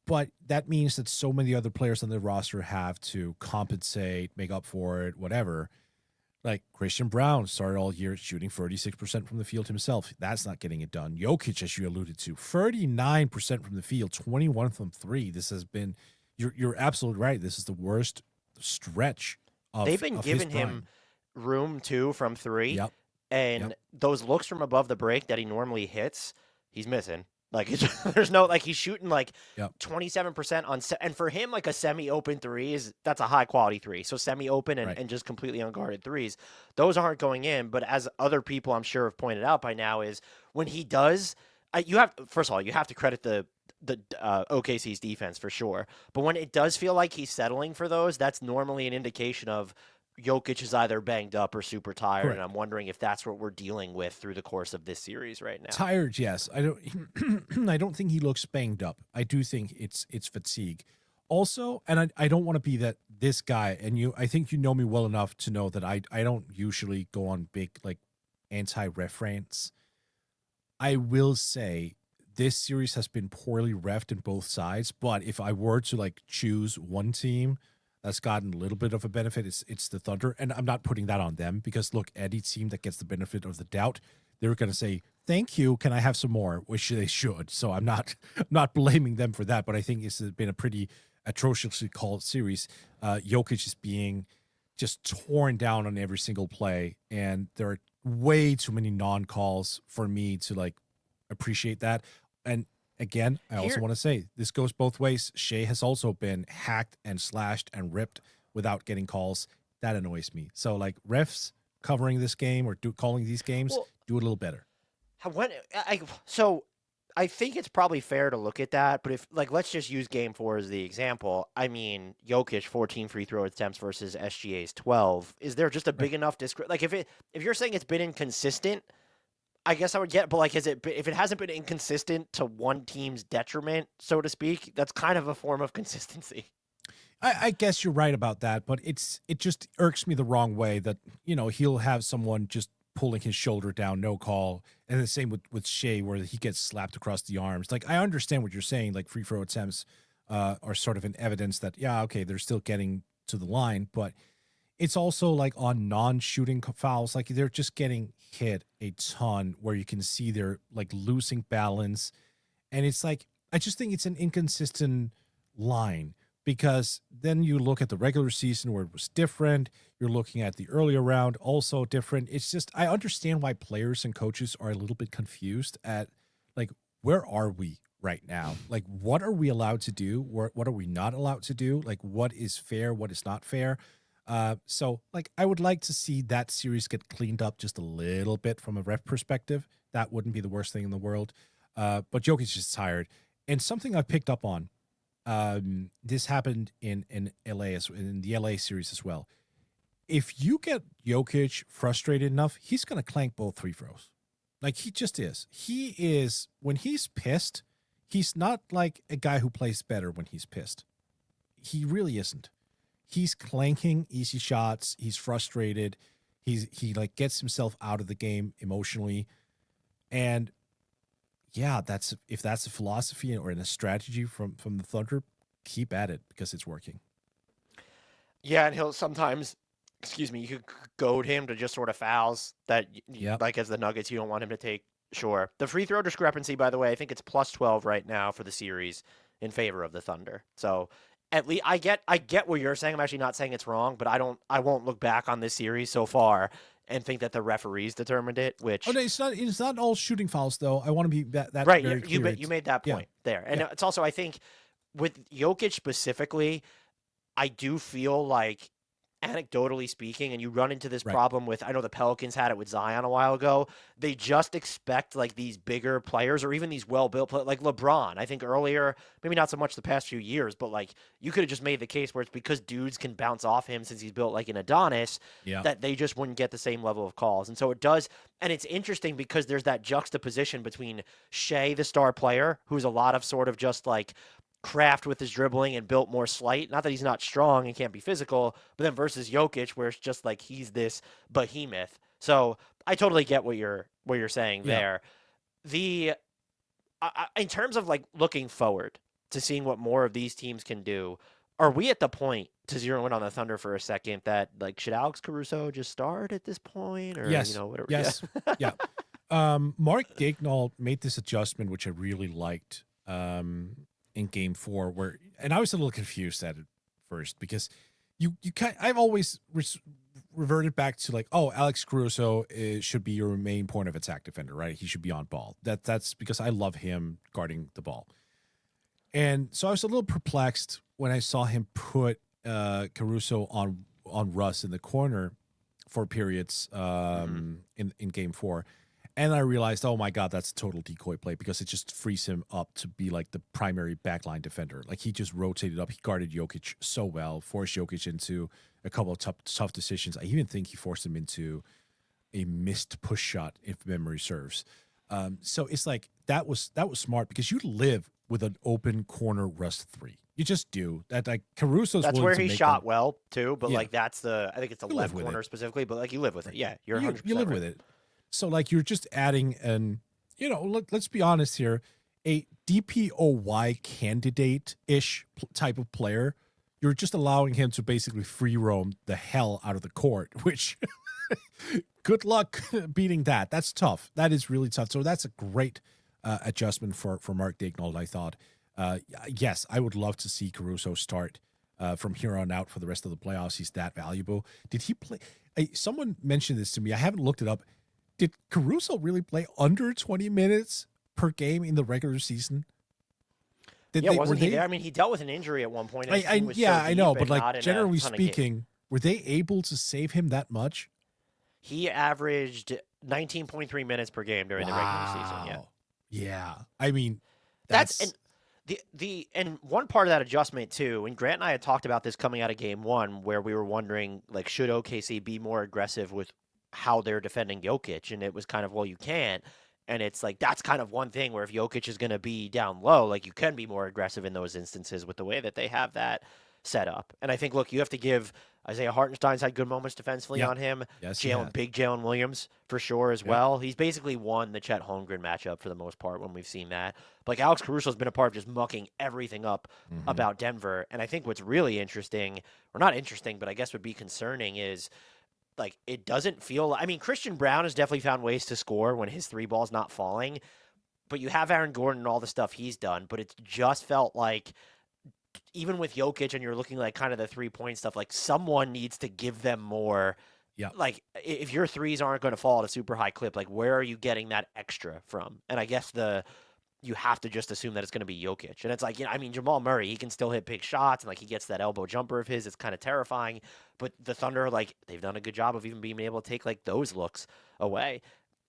But that means that so many other players on the roster have to compensate, make up for it, whatever. Like, Christian Brown started all year shooting 36% from the field himself. That's not getting it done. Jokic, as you alluded to, 39% from the field, 21 from 3. This has been – you're absolutely right. This is the worst stretch of They've been giving him room, too, from 3. Yep. And those looks from above the break that he normally hits, he's missing. Like, there's no, like, he's shooting like 27% on, and for him, like a semi-open that's a high quality 3. So semi-open and just completely unguarded 3s, those aren't going in. But as other people I'm sure have pointed out by now, is when he does, first of all, you have to credit the OKC's defense for sure. But when it does feel like he's settling for those, that's normally an indication of Jokic is either banged up or super tired, Correct. and I'm wondering if that's what we're dealing with through the course of this series right now. Tired, yes. I don't think he looks banged up. I do think it's fatigue. Also, and I don't want to be this guy, and I think you know me well enough to know that I don't usually go on big like anti-ref rants. I will say this series has been poorly reffed in both sides, but if I were to like choose one team that's gotten a little bit of a benefit, it's the Thunder. And I'm not putting that on them because, look, any team that gets the benefit of the doubt, they're going to say thank you. Can I have some more? Which they should. So I'm not blaming them for that. But I think it's been a pretty atrociously called series. Jokic is being just torn down on every single play, and there are way too many non-calls for me to like appreciate that. And again, I also want to say this goes both ways. Shea has also been hacked and slashed and ripped without getting calls. That annoys me. So like refs covering this game or calling these games, do it a little better. So I think it's probably fair to look at that, but if like let's just use Game 4 as the example. I mean, Jokic 14 free throw attempts versus SGA's 12. Is there just a big enough like if you're saying it's been inconsistent, I guess I would get, but like if it hasn't been inconsistent to one team's detriment, so to speak, that's kind of a form of consistency. I guess you're right about that, but it just irks me the wrong way that, he'll have someone just pulling his shoulder down, no call. And the same with Shea, where he gets slapped across the arms. Like, I understand what you're saying. Like, free throw attempts are sort of an evidence that, yeah, okay, they're still getting to the line. But it's also like on non-shooting fouls, like they're just getting hit a ton where you can see they're like losing balance. And it's like, I just think it's an inconsistent line. Because then you look at the regular season where it was different. You're looking at the earlier round, also different. It's just, I understand why players and coaches are a little bit confused at, like, where are we right now? Like, what are we allowed to do? What are we not allowed to do? Like, what is fair? What is not fair? So, like, I would like to see that series get cleaned up just a little bit from a ref perspective. That wouldn't be the worst thing in the world. But Jokic is just tired. And something I picked up on, this happened in LA, in the LA series as well. If you get Jokic frustrated enough, he's going to clank both free throws. Like, he just is. He is, when he's pissed, he's not like a guy who plays better when he's pissed. He really isn't. He's clanking easy shots. He's frustrated. He like gets himself out of the game emotionally. And yeah, if that's a philosophy or a strategy from the Thunder, keep at it because it's working. Yeah, and he'll sometimes, you could goad him to just sort of fouls that, like as the Nuggets, you don't want him to take. Sure. The free throw discrepancy, by the way, I think it's plus 12 right now for the series in favor of the Thunder. So at least I get what you're saying. I'm actually not saying it's wrong, but I won't look back on this series so far and think that the referees determined it, which... Oh, no, it's not all shooting fouls, though. I want to be that right, very clear. You made that point there. And it's also, I think, with Jokic specifically, I do feel like, anecdotally speaking, and you run into this problem with, I know the Pelicans had it with Zion a while ago, they just expect like these bigger players or even these well-built players, like LeBron. I think earlier, maybe not so much the past few years, but like you could have just made the case where it's because dudes can bounce off him since he's built like an Adonis, that they just wouldn't get the same level of calls. And so it does, and it's interesting because there's that juxtaposition between Shea, the star player, who's a lot of sort of just like craft with his dribbling and built more slight. Not that he's not strong and can't be physical, but then versus Jokic, where it's just like he's this behemoth. So I totally get what you're saying there. In terms of like looking forward to seeing what more of these teams can do, are we at the point, to zero in on the Thunder for a second, that like should Alex Caruso just start at this point, or whatever? Yes, yeah. Mark Daigneault made this adjustment, which I really liked. In Game 4, and I was a little confused at it first because I've always reverted back to like, oh, Alex Caruso should be your main point of attack defender, right? He should be on ball. That's because I love him guarding the ball. And so I was a little perplexed when I saw him put Caruso on Russ in the corner for periods in Game 4. And I realized, oh my God, that's a total decoy play because it just frees him up to be like the primary backline defender. Like he just rotated up. He guarded Jokic so well, forced Jokic into a couple of tough decisions. I even think he forced him into a missed push shot, if memory serves. So it's like that was smart because you live with an open corner Russ 3. You just do that. Like Caruso's. That's where he shot well too. But like I think it's the left corner specifically. But like you live with it. Yeah, you're 100%. You live with it. So, like, you're just adding let's be honest here, a DPOY candidate-ish type of player. You're just allowing him to basically free roam the hell out of the court, which good luck beating that. That's tough. That is really tough. So that's a great adjustment for Mark Daigneault, I thought. Yes, I would love to see Caruso start from here on out for the rest of the playoffs. He's that valuable. Did he play? Someone mentioned this to me. I haven't looked it up. Did Caruso really play under 20 minutes per game in the regular season? Wasn't he there? I mean, he dealt with an injury at one point. I know, but like generally speaking, were they able to save him that much? He averaged 19.3 minutes per game during the regular season. Yeah. Yeah. I mean, that's and one part of that adjustment too, and Grant and I had talked about this coming out of game one, where we were wondering, like, should OKC be more aggressive with how they're defending Jokic? And it was kind of, well, you can't. And it's like, that's kind of one thing where if Jokic is going to be down low, like, you can be more aggressive in those instances with the way that they have that set up. And I think, look, you have to give Isaiah Hartenstein's had good moments defensively on him. Yes, Big Jalen Williams for sure as well. He's basically won the Chet Holmgren matchup for the most part when we've seen that. But like, Alex Caruso's been a part of just mucking everything up about Denver. And I think what's really interesting, or not interesting, but I guess would be concerning is, like, it doesn't feel, I mean, Christian Brown has definitely found ways to score when his three ball's not falling, but you have Aaron Gordon and all the stuff he's done, but it's just felt like even with Jokic and you're looking like kind of the 3-point stuff, like, someone needs to give them more. Yeah. Like, if your threes aren't going to fall at a super high clip, like, where are you getting that extra from? And I guess you have to just assume that it's going to be Jokic. And it's like, I mean, Jamal Murray, he can still hit big shots, and like, he gets that elbow jumper of his. It's kind of terrifying. But the Thunder, like, they've done a good job of even being able to take like those looks away.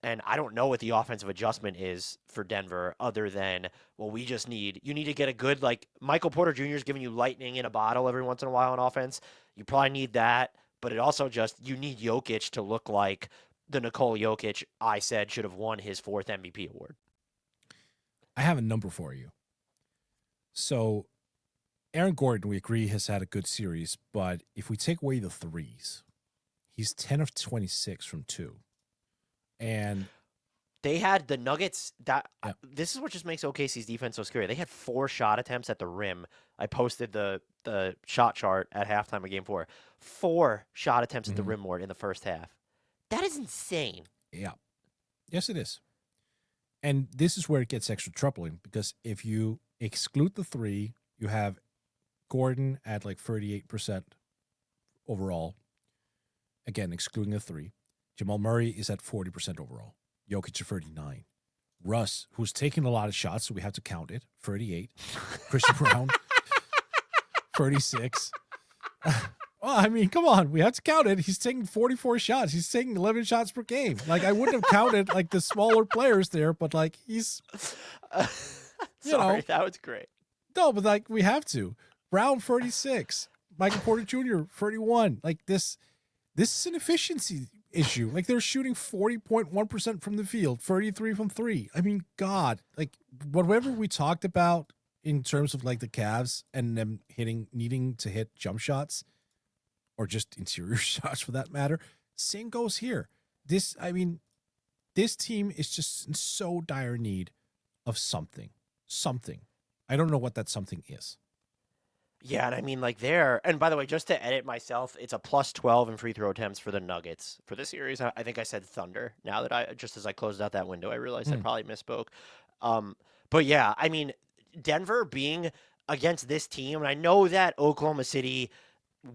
And I don't know what the offensive adjustment is for Denver other than, well, you need to get a good, like, Michael Porter Jr. is giving you lightning in a bottle every once in a while on offense. You probably need that. But it also you need Jokic to look like the Nikola Jokic I said should have won his 4th MVP award. I have a number for you. So, Aaron Gordon, we agree, has had a good series, but if we take away the threes, he's 10 of 26 from 2. And they had the Nuggets this is what just makes OKC's defense so scary. They had 4 shot attempts at the rim. I posted the shot chart at halftime of game 4. 4 shot attempts at the rim, Mort, in the first half. That is insane. Yeah. Yes, it is. And this is where it gets extra troubling, because if you exclude the 3, you have Gordon at like 38% overall. Again, excluding the 3. Jamal Murray is at 40% overall. Jokic at 39. Russ, who's taking a lot of shots, so we have to count it, 38. Christian Brown, 36. Well, I mean, come on. We have to count it. He's taking 44 shots. He's taking 11 shots per game. Like, I wouldn't have counted, like, the smaller players there, but, like, he's, Sorry, that was great. No, but, like, we have to. Brown, 36. Michael Porter Jr., 31. Like, this is an efficiency issue. Like, they're shooting 40.1% from the field, 33 from 3. I mean, God. Like, whatever we talked about in terms of, like, the Cavs and them needing to hit jump shots, or just interior shots for that matter, same goes here. This team is just in so dire need of something. I don't know what that something is. Yeah, and I mean, like, and by the way, just to edit myself, it's a plus 12 in free throw attempts for the Nuggets for this series. I think I said Thunder. Now that just as I closed out that window, I realized I probably misspoke. But yeah, I mean, Denver being against this team, and I know that Oklahoma City,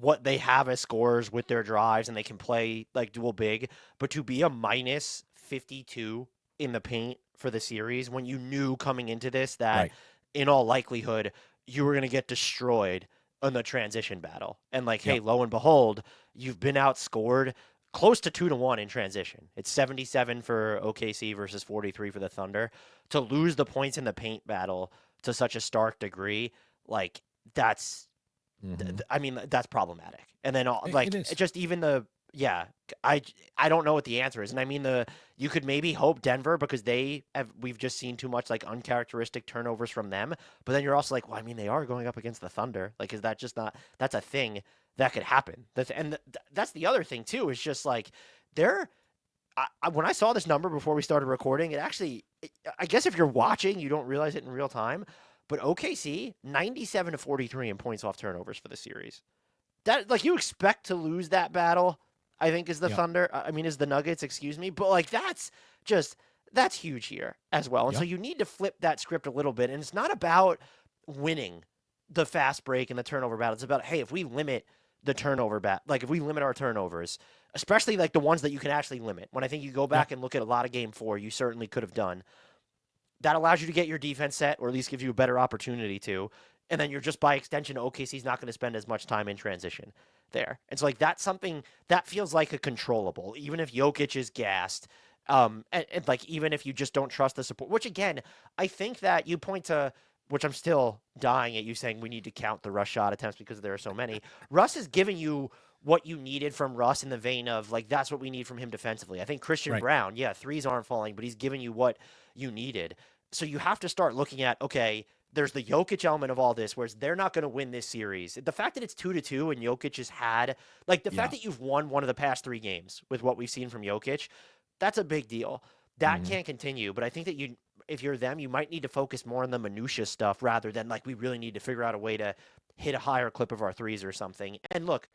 what they have as scorers with their drives, and they can play like dual big, but to be a minus 52 in the paint for the series when you knew coming into this that in all likelihood you were going to get destroyed in the transition battle. And like, hey, lo and behold, you've been outscored close to 2-1 in transition. It's 77 for OKC versus 43 for the Thunder. To lose the points in the paint battle to such a stark degree, like, that's I mean, that's problematic. And then just even I don't know what the answer is. And I mean, you could maybe hope Denver, because we've just seen too much like uncharacteristic turnovers from them. But then you're also like, well, I mean, they are going up against the Thunder. Like, is that just not, that's a thing that could happen. That's the other thing too, is just like when I saw this number before we started recording, I guess if you're watching, you don't realize it in real time. But OKC, 97 to 43 in points off turnovers for the series. That, like, you expect to lose that battle. I think is the Yeah. Thunder. I mean, is the Nuggets, excuse me. But like that's huge here as well. And Yeah. so you need to flip that script a little bit. And it's not about winning the fast break and the turnover battle. It's about, hey, if we limit the turnover like if we limit our turnovers, especially like the ones that you can actually limit. When I think you go back and look at a lot of game 4, you certainly could have done. That allows you to get your defense set, or at least gives you a better opportunity to. And then you're just by extension, OKC's not going to spend as much time in transition there. And so like that's something that feels like a controllable, even if Jokic is gassed. And like even if you just don't trust the support, which again, I think that you point to, which I'm still dying at you saying we need to count the Russ shot attempts because there are so many. Russ is giving you what you needed from Russ in the vein of like that's what we need from him defensively. I think Christian Right. Brown, yeah, threes aren't falling, but he's giving you what you needed. So you have to start looking at, okay, there's the Jokic element of all this, whereas they're not going to win this series. The fact that it's 2-2 and Jokic has had, like the fact that you've won one of the past 3 games with what we've seen from Jokic, that's a big deal. That Mhm. can't continue. But I think that if you're them, you might need to focus more on the minutia stuff rather than like we really need to figure out a way to hit a higher clip of our threes or something. And look,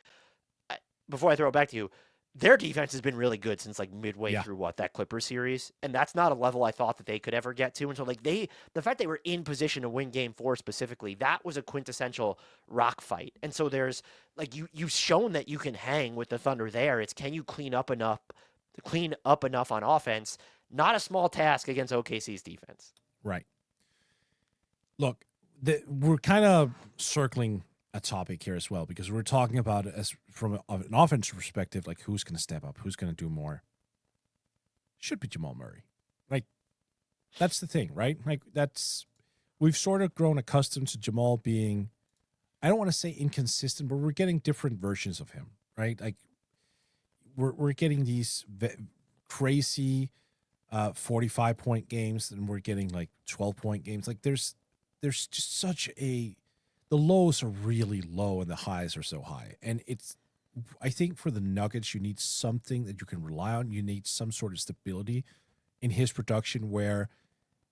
before I throw it back to you, their defense has been really good since like midway Yeah. through that Clippers series, and that's not a level I thought that they could ever get to. And so like the fact they were in position to win Game 4 specifically, that was a quintessential rock fight. And so there's like you've shown that you can hang with the Thunder there. It's can you clean up enough on offense? Not a small task against OKC's defense. Right. Look, we're kind of circling a topic here as well because we're talking about it as from an offensive perspective, like who's going to step up, who's going to do more. Should be Jamal Murray. Like that's the thing, right? Like we've sort of grown accustomed to Jamal being, I don't want to say inconsistent, but we're getting different versions of him, right? Like we're getting these crazy 45-point games, and we're getting like 12-point games. Like there's just such the lows are really low and the highs are so high. And I think for the Nuggets, you need something that you can rely on. You need some sort of stability in his production where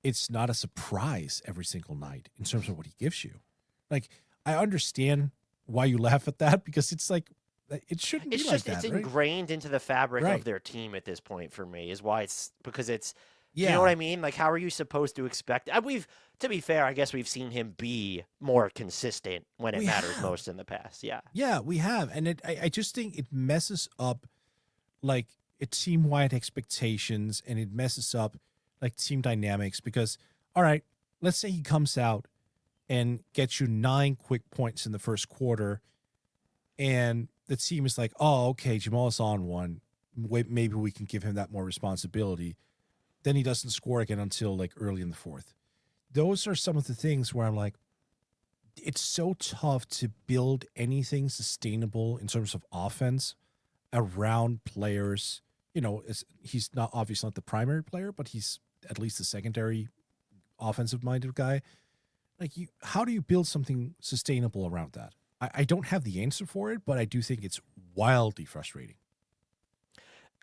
it's not a surprise every single night in terms of what he gives you. Like, I understand why you laugh at that because it's like, it shouldn't be like that, It's right? ingrained into the fabric Right. of their team at this point for me is why it's because it's Yeah. you know what I mean? Like how are you supposed to expect to be fair, I guess we've seen him be more consistent when it matters most in the past. Yeah. Yeah, we have. And I just think it messes up like team-wide expectations, and it messes up like team dynamics because, all right, let's say he comes out and gets you 9 quick points in the first quarter, and the team is like, oh, okay, Jamal's on one. Maybe we can give him that more responsibility. Then he doesn't score again until like early in the fourth. Those are some of the things where I'm like, it's so tough to build anything sustainable in terms of offense around players. You know, he's not obviously not the primary player, but he's at least the secondary offensive minded guy. Like, how do you build something sustainable around that? I don't have the answer for it, but I do think it's wildly frustrating.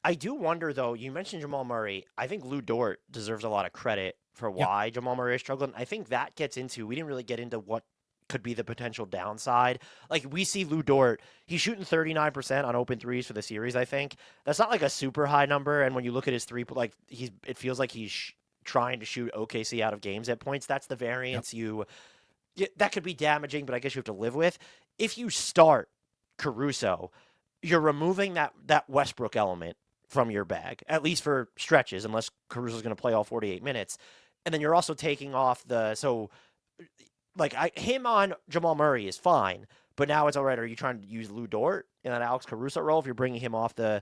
I do wonder though, you mentioned Jamal Murray. I think Lou Dort deserves a lot of credit for why Jamal Murray is struggling. I think that gets into, we didn't really get into what could be the potential downside. Like we see Lou Dort, he's shooting 39% on open threes for the series, I think. That's not like a super high number. And when you look at his three, like it feels like he's trying to shoot OKC out of games at points. That's the variance that could be damaging, but I guess you have to live with. If you start Caruso, you're removing that Westbrook element from your bag, at least for stretches, unless Caruso's going to play all 48 minutes. And then you're also taking off him on Jamal Murray is fine, but now it's all right. Are you trying to use Lou Dort in that Alex Caruso role if you're bringing him off the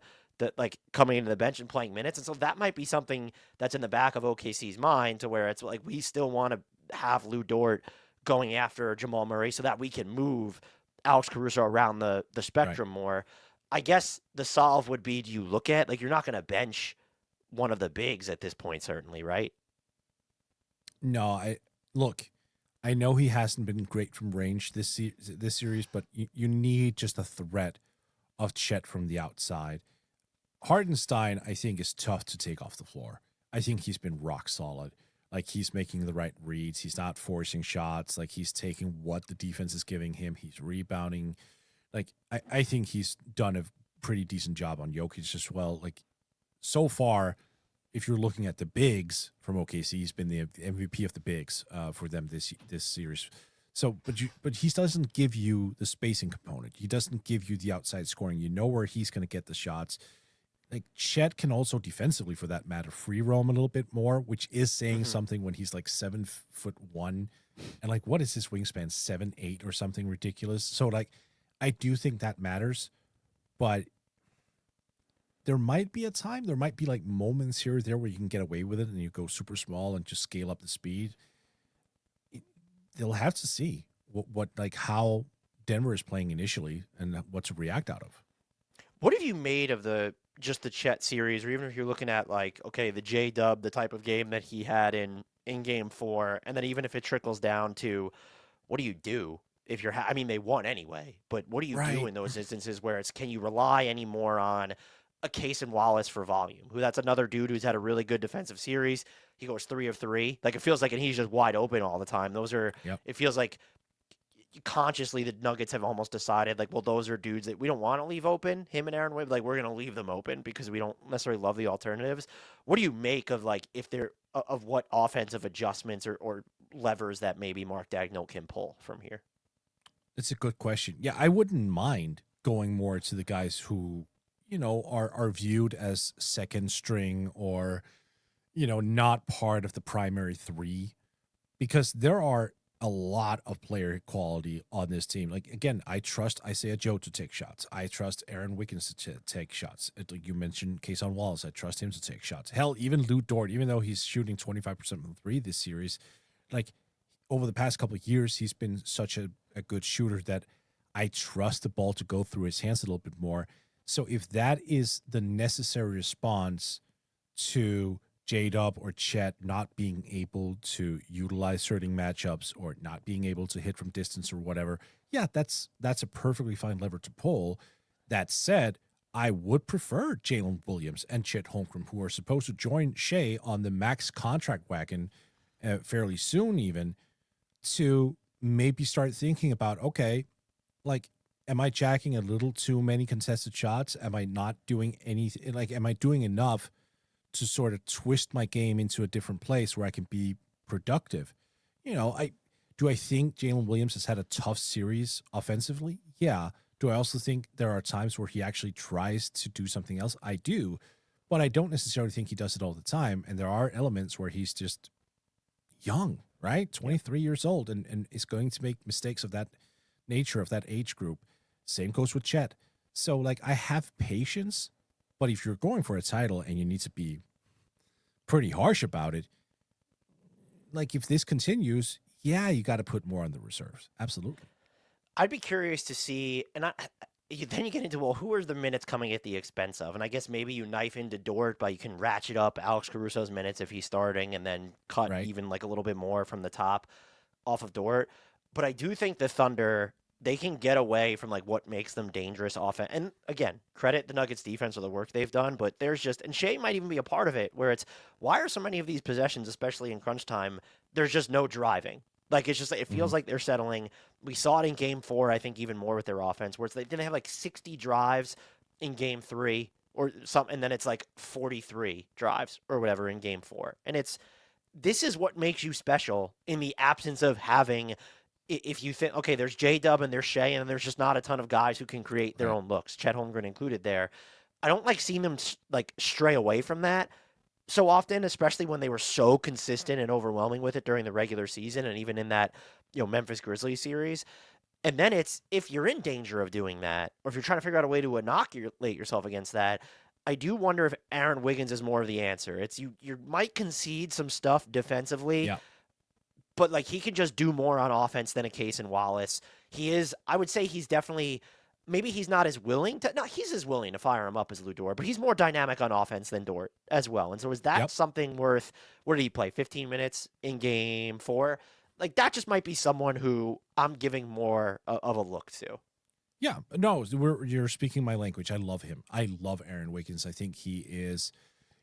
like coming into the bench and playing minutes? And so that might be something that's in the back of OKC's mind to where it's like we still want to have Lou Dort going after Jamal Murray so that we can move Alex Caruso around the spectrum more. I guess the solve would be, do you look at, like, you're not going to bench one of the bigs at this point, certainly, right? No, I know he hasn't been great from range this series, but you need just a threat of Chet from the outside. Hardenstein, I think, is tough to take off the floor. I think he's been rock solid. Like, he's making the right reads. He's not forcing shots. Like, he's taking what the defense is giving him. He's rebounding. Like, I think he's done a pretty decent job on Jokic as well. Like so far, if you're looking at the bigs from OKC, he's been the MVP of the bigs for them this series. So, but he doesn't give you the spacing component. He doesn't give you the outside scoring. You know where he's going to get the shots. Like Chet can also defensively, for that matter, free roam a little bit more, which is saying something when he's like 7'1", and like what is his wingspan, 7'8" or something ridiculous. So like, I do think that matters, but there might be a time, there might be like moments here or there where you can get away with it and you go super small and just scale up the speed. They'll have to see what like how Denver is playing initially and what to react out of. What have you made of just the Chet series, or even if you're looking at like, okay, the J-Dub, the type of game that he had in game 4, and then even if it trickles down to what do you do if you're, I mean, they won anyway, but what do you do in those instances where it's, can you rely anymore on a Case and Wallace for volume, who that's another dude who's had a really good defensive series. He goes 3 of 3. Like it feels like, and he's just wide open all the time. Those are, it feels like consciously the Nuggets have almost decided like, well, those are dudes that we don't want to leave open, him and Aaron Webb, like we're going to leave them open because we don't necessarily love the alternatives. What do you make of like, if they're of what offensive adjustments or levers that maybe Mark Daigneault can pull from here? It's a good question. Yeah, I wouldn't mind going more to the guys who, you know, are viewed as second string or, you know, not part of the primary 3, because there are a lot of player quality on this team. Like, again, I trust Isaiah Joe to take shots. I trust Aaron Wiggins to take shots. Like you mentioned, Kason Wallace, I trust him to take shots. Hell, even Lou Dort, even though he's shooting 25% from 3 this series, like over the past couple of years, he's been such a good shooter that I trust the ball to go through his hands a little bit more. So if that is the necessary response to J-Dub or Chet not being able to utilize certain matchups or not being able to hit from distance or whatever, yeah, that's a perfectly fine lever to pull. That said, I would prefer Jalen Williams and Chet Holmgren, who are supposed to join Shea on the max contract wagon fairly soon even, to maybe start thinking about, okay, like, am I jacking a little too many contested shots? Am I not doing anything? Like, am I doing enough to sort of twist my game into a different place where I can be productive? You know, I think Jalen Williams has had a tough series offensively? Yeah. Do I also think there are times where he actually tries to do something else? I do, but I don't necessarily think he does it all the time. And there are elements where he's just young, right? 23 years old and is going to make mistakes of that nature, of that age group. Same goes with Chet. So, like, I have patience, but if you're going for a title and you need to be pretty harsh about it, like, if this continues, yeah, you got to put more on the reserves. Absolutely. I'd be curious to see, and then you get into, well, who are the minutes coming at the expense of? And I guess maybe you knife into Dort, but you can ratchet up Alex Caruso's minutes if he's starting and then cut even like a little bit more from the top off of Dort. But I do think the Thunder, they can get away from like what makes them dangerous offense. And again, credit the Nuggets defense for the work they've done, but there's just, and Shea might even be a part of it, where it's, why are so many of these possessions, especially in crunch time, there's just no driving? Like, it's just, it feels like they're settling. We saw it in game 4, I think even more with their offense, where it's like, didn't they have like 60 drives in game 3 or something, and then it's like 43 drives or whatever in game 4. And this is what makes you special in the absence of having, if you think, okay, there's J-Dub and there's Shea, and there's just not a ton of guys who can create their own looks, Chet Holmgren included there. I don't like seeing them like stray away from that so often, especially when they were so consistent and overwhelming with it during the regular season and even in that, Memphis Grizzlies series. And then it's, if you're in danger of doing that, or if you're trying to figure out a way to inoculate yourself against that, I do wonder if Aaron Wiggins is more of the answer. It's you might concede some stuff defensively, but like he can just do more on offense than a Case and Wallace. I would say he's definitely, maybe he's not as willing to, no, he's as willing to fire him up as Lou Dort, but he's more dynamic on offense than Dort as well. And so is that something worth, where did he play? 15 minutes in game 4? Like, that just might be someone who I'm giving more of a look to. Yeah, no, you're speaking my language. I love him. I love Aaron Wiggins. I think he is,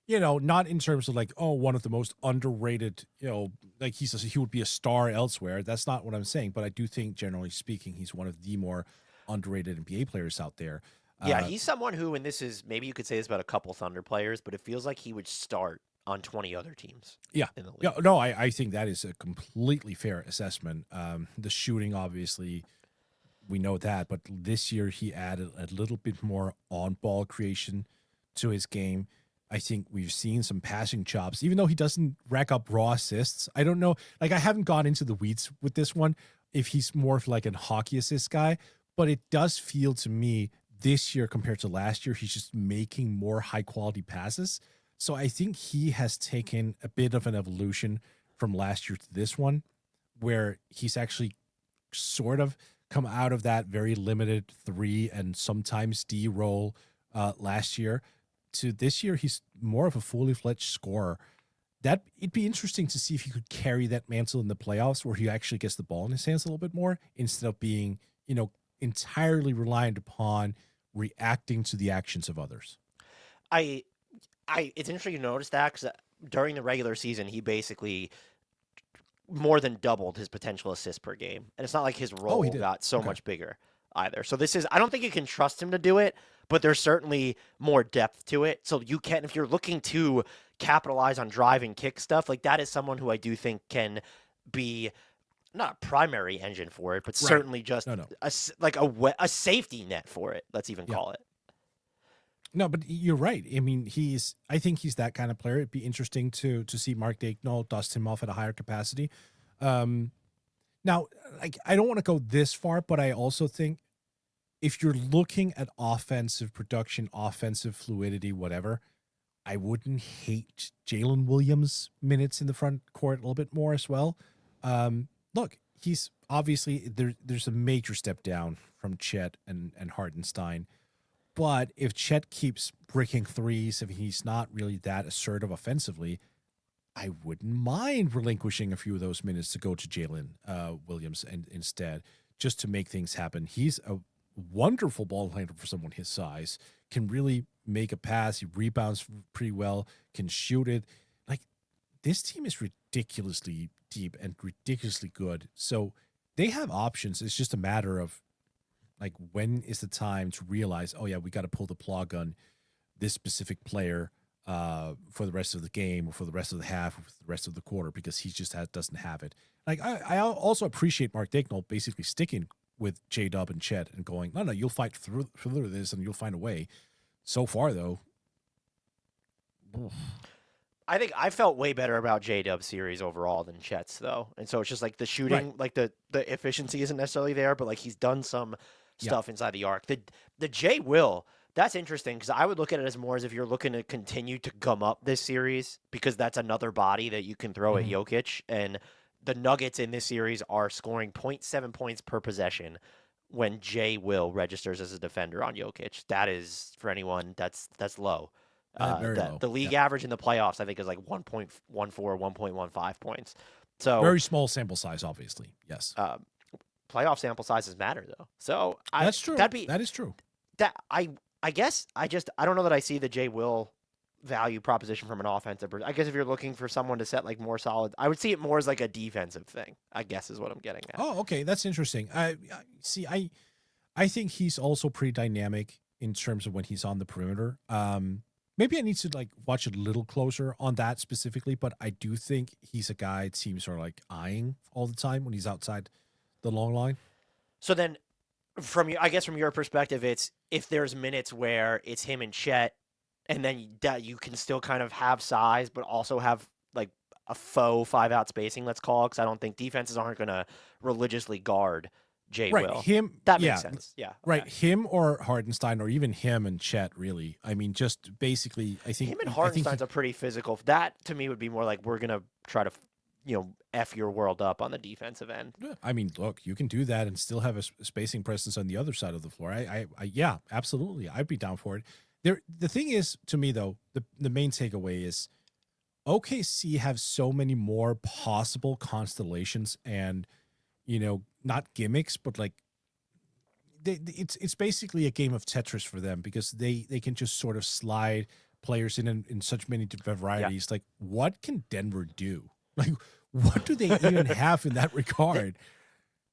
not in terms of like, oh, one of the most underrated, like he would be a star elsewhere. That's not what I'm saying. But I do think, generally speaking, he's one of the more underrated NBA players out there. Yeah, he's someone who, and this is maybe you could say this about a couple Thunder players, but it feels like he would start on 20 other teams. Yeah. In the league. Yeah. No, I think that is a completely fair assessment. The shooting, obviously, we know that, but this year he added a little bit more on-ball creation to his game. I think we've seen some passing chops, even though he doesn't rack up raw assists. I don't know. Like, I haven't gone into the weeds with this one if he's more of like a hockey assist guy, but it does feel to me this year compared to last year, he's just making more high-quality passes. So I think he has taken a bit of an evolution from last year to this one, where he's actually sort of come out of that very limited 3 and sometimes D role last year to this year. He's more of a fully fledged scorer. That it'd be interesting to see if he could carry that mantle in the playoffs, where he actually gets the ball in his hands a little bit more instead of being, entirely reliant upon reacting to the actions of others. It's interesting to notice that because during the regular season, he basically more than doubled his potential assists per game. And it's not like his role got so much bigger either. So I don't think you can trust him to do it, but there's certainly more depth to it. So you can, if you're looking to capitalize on drive and kick stuff, like that is someone who I do think can be not a primary engine for it, but certainly just a safety net for it. Let's even call it. No, but you're right. I mean, I think he's that kind of player. It'd be interesting to see Mark Daigneault dust him off at a higher capacity. Now, I don't want to go this far, but I also think if you're looking at offensive production, offensive fluidity, whatever, I wouldn't hate Jalen Williams' minutes in the front court a little bit more as well. Look, he's obviously there's a major step down from Chet and Hartenstein. But if Chet keeps breaking threes, if he's not really that assertive offensively, I wouldn't mind relinquishing a few of those minutes to go to Jalen Williams and instead, just to make things happen. He's a wonderful ball handler for someone his size, can really make a pass. He rebounds pretty well, can shoot it. Like, this team is ridiculously deep and ridiculously good. So they have options. It's just a matter of, like, when is the time to realize, oh, yeah, we got to pull the plug on this specific player for the rest of the game or for the rest of the half or for the rest of the quarter, because he just doesn't have it. Like, I also appreciate Mark Daigneault basically sticking with J-Dub and Chet and going, no, you'll fight through this and you'll find a way. So far, though, I think I felt way better about J-Dub series overall than Chet's, though. And so it's just like the shooting, like the efficiency isn't necessarily there, but like he's done some stuff inside the arc. The J Will, that's interesting because I would look at it as more as if you're looking to continue to gum up this series, because that's another body that you can throw at Jokic. And the Nuggets in this series are scoring 0.7 points per possession when J Will registers as a defender on Jokic. That is, for anyone, that's low. Very low. The league average in the playoffs, I think, is like 1.14, 1.15 points. So very small sample size, obviously. Yes. Playoff sample sizes matter, though. So that's true. That is true. That I guess I don't know that I see the J Will value proposition from an offensive. I guess if you're looking for someone to set like more solid, I would see it more as like a defensive thing, I guess is what I'm getting at. Oh, okay. That's interesting. I think he's also pretty dynamic in terms of when he's on the perimeter. Maybe I need to like watch a little closer on that specifically, but I do think he's a guy teams are like eyeing all the time when he's outside the long line. So then from your perspective, it's if there's minutes where it's him and Chet, and then you can still kind of have size, but also have like a faux 5-out spacing, let's call it, because I don't think defenses aren't going to religiously guard J Will. That makes sense. Yeah. Right. Him or Hardenstein, or even him and Chet, really. I mean, just basically, I think him and Hardenstein's a pretty physical. That to me would be more like we're going to try to, F your world up on the defensive end. I mean, look, you can do that and still have a spacing presence on the other side of the floor. Yeah, absolutely. I'd be down for it. The thing is, to me, though, the main takeaway is OKC have so many more possible constellations and, not gimmicks, but like it's basically a game of Tetris for them, because they can just sort of slide players in such many different varieties. Yeah. Like, what can Denver do? Like, what do they even have in that regard?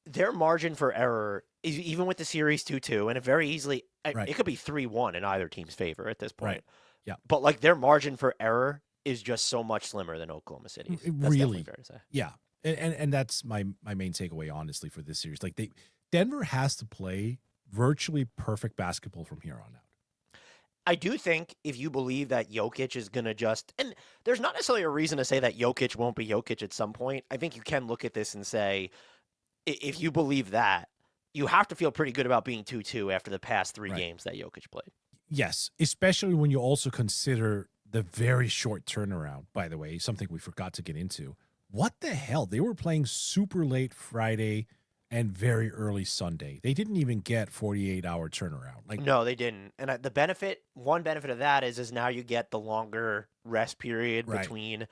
their margin for error is even with the series 2-2, and it very easily Right. it could be 3-1 in either team's favor at this point. Right. Yeah. But like their margin for error is just so much slimmer than Oklahoma City's. That's definitely Really. fair to say. Yeah. And that's my main takeaway, honestly, for this series. Like Denver has to play virtually perfect basketball from here on out. I do think if you believe that Jokic is going to just, and there's not necessarily a reason to say that Jokic won't be Jokic at some point. I think you can look at this and say, if you believe that, you have to feel pretty good about being 2-2 after the past 3 games that Jokic played. Yes, especially when you also consider the very short turnaround, by the way, something we forgot to get into. What the hell? They were playing super late Friday and very early Sunday. They didn't even get 48-hour turnaround. Like, no, they didn't. And one benefit of that is now you get the longer rest period between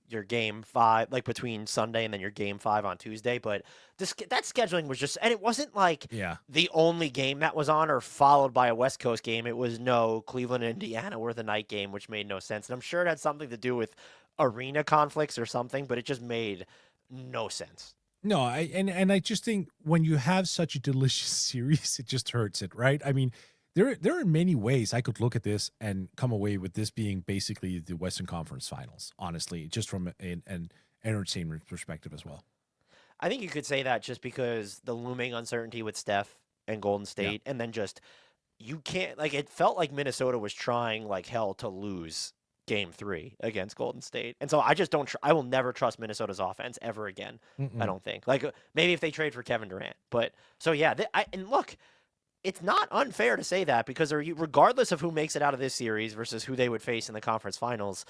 your game 5, like between Sunday and then your game 5 on Tuesday. But that scheduling was just, and it wasn't like the only game that was on or followed by a West Coast game. It was Cleveland and Indiana were the night game, which made no sense. And I'm sure it had something to do with arena conflicts or something, but it just made no sense. No, I just think when you have such a delicious series, it just hurts it, right? I mean, there are many ways I could look at this and come away with this being basically the Western Conference Finals, honestly, just from an entertainment perspective as well. I think you could say that just because the looming uncertainty with Steph and Golden State, and then just you can't, like, it felt like Minnesota was trying like hell to lose Game 3 against Golden State. And so I just don't I will never trust Minnesota's offense ever again. I don't think. Like maybe if they trade for Kevin Durant. But so yeah, and look, it's not unfair to say that because regardless of who makes it out of this series versus who they would face in the conference finals,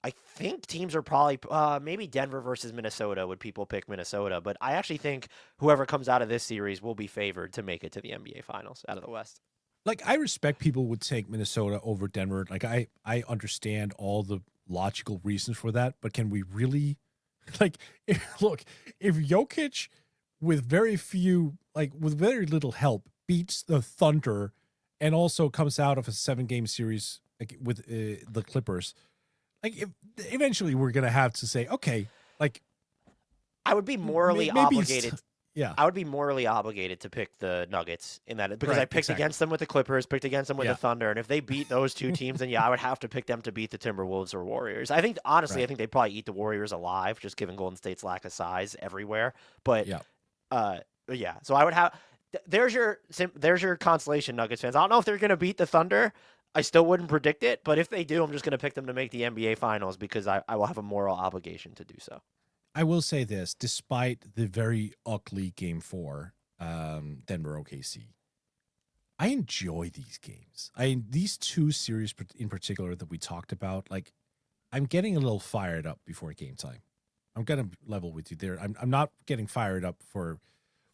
I think teams are probably maybe Denver versus Minnesota would people pick Minnesota, but I actually think whoever comes out of this series will be favored to make it to the NBA finals out of the West. Like, I respect people would take Minnesota over Denver. Like, I understand all the logical reasons for that, but can we really, like, if Jokic with very little help beats the Thunder and also comes out of a 7-game series with the Clippers, like, eventually we're going to have to say, okay, like, I would be morally obligated. Yeah, I would be morally obligated to pick the Nuggets in that because I picked against them with the Clippers, picked against them with the Thunder, and if they beat those two teams, then I would have to pick them to beat the Timberwolves or Warriors. I think honestly, I think they'd probably eat the Warriors alive, just given Golden State's lack of size everywhere. But yeah. So I would have. There's your consolation, Nuggets fans. I don't know if they're going to beat the Thunder. I still wouldn't predict it, but if they do, I'm just going to pick them to make the NBA Finals because I will have a moral obligation to do so. I will say this, despite the very ugly Game 4, Denver OKC, I enjoy these games. These 2 series in particular that we talked about, like, I'm getting a little fired up before game time. I'm going to level with you there. I'm not getting fired up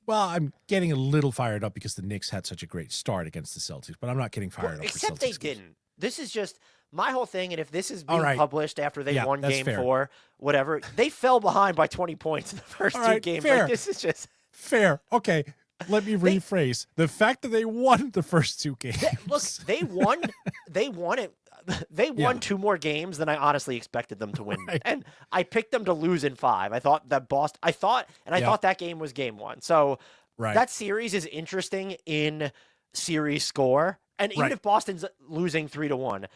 I'm getting a little fired up because the Knicks had such a great start against the Celtics, but I'm not getting fired up for Celtics. Except they didn't. This is just my whole thing, and if this is being published after they won Game 4, whatever, they fell behind by 20 points in the first 2 games. Fair. Like, this is just fair. Okay, let me rephrase. The fact that they won the first 2 games. They won it. They won 2 more games than I honestly expected them to win, and I picked them to lose in 5. I thought that Boston. I thought that game was Game 1. So that series is interesting in series score, and even if Boston's losing 3-1.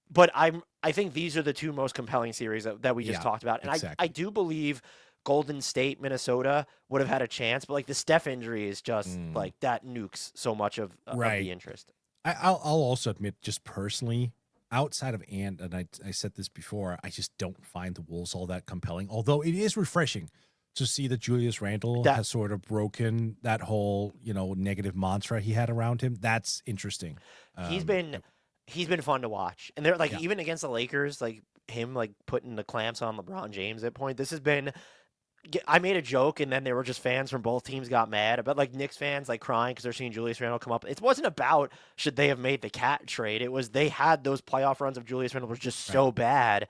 But I think these are the 2 most compelling series that we just talked about. And I do believe Golden State, Minnesota would have had a chance. But, like, the Steph injury is just, like, that nukes so much of the interest. I'll also admit, just personally, outside of Ant, and I said this before, I just don't find the Wolves all that compelling. Although it is refreshing to see that Julius Randle has sort of broken that whole, negative mantra he had around him. That's interesting. He's been fun to watch. And they're like, even against the Lakers, like him, like putting the clamps on LeBron James at point. This has been, I made a joke and then there were just fans from both teams got mad about like Knicks fans like crying because they're seeing Julius Randle come up. It wasn't about should they have made the cat trade. It was they had those playoff runs of Julius Randle was just so bad.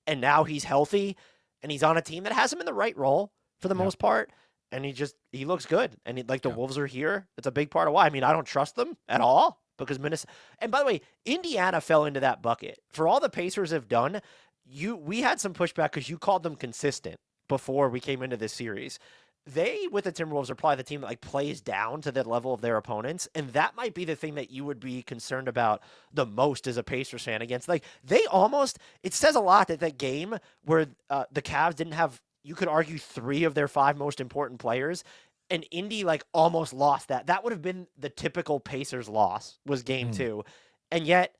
And now he's healthy and he's on a team that has him in the right role for the most part. And he looks good. And the Wolves are here. It's a big part of why. I mean, I don't trust them at all. Because Minnesota, and by the way, Indiana fell into that bucket. For all the Pacers have done, we had some pushback because you called them consistent before we came into this series. they, with the Timberwolves, are probably the team that like plays down to the level of their opponents, and that might be the thing that you would be concerned about the most as a Pacers fan against. Like they almost, it says a lot that that game where the Cavs didn't have, you could argue, 3 of their 5 most important players, and Indy like almost lost that. That would have been the typical Pacers loss, was game 2, and yet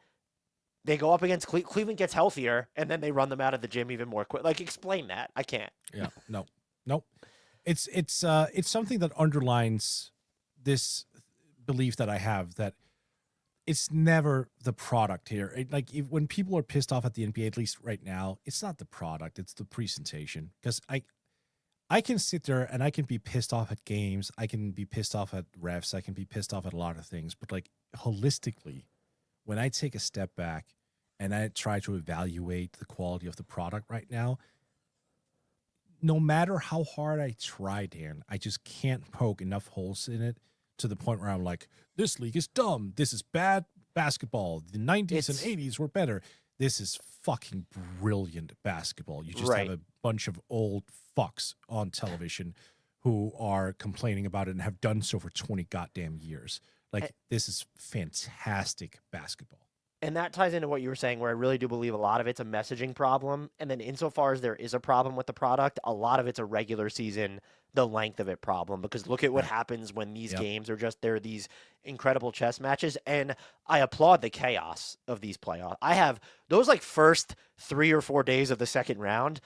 they go up against Cleveland, gets healthier, and then they run them out of the gym even more quick. Like explain that. I can't. Yeah, no. It's something that underlines this belief that I have that it's never the product here. When people are pissed off at the NBA, at least right now, it's not the product, it's the presentation. Because I can sit there and I can be pissed off at games, I can be pissed off at refs, I can be pissed off at a lot of things, but like holistically, when I take a step back and I try to evaluate the quality of the product right now, no matter how hard I try, Dan, I just can't poke enough holes in it to the point where I'm like, this league is dumb. This is bad basketball. The 90s and 80s were better. This is fucking brilliant basketball. You just have a bunch of old fucks on television who are complaining about it and have done so for 20 goddamn years. Like, this is fantastic basketball. And that ties into what you were saying, where I really do believe a lot of it's a messaging problem. And then insofar as there is a problem with the product, a lot of it's a regular season, the length of it problem. Because look at what happens when these games are just, they're these incredible chess matches. And I applaud the chaos of these playoffs. I have those like first 3 or 4 days of the second round.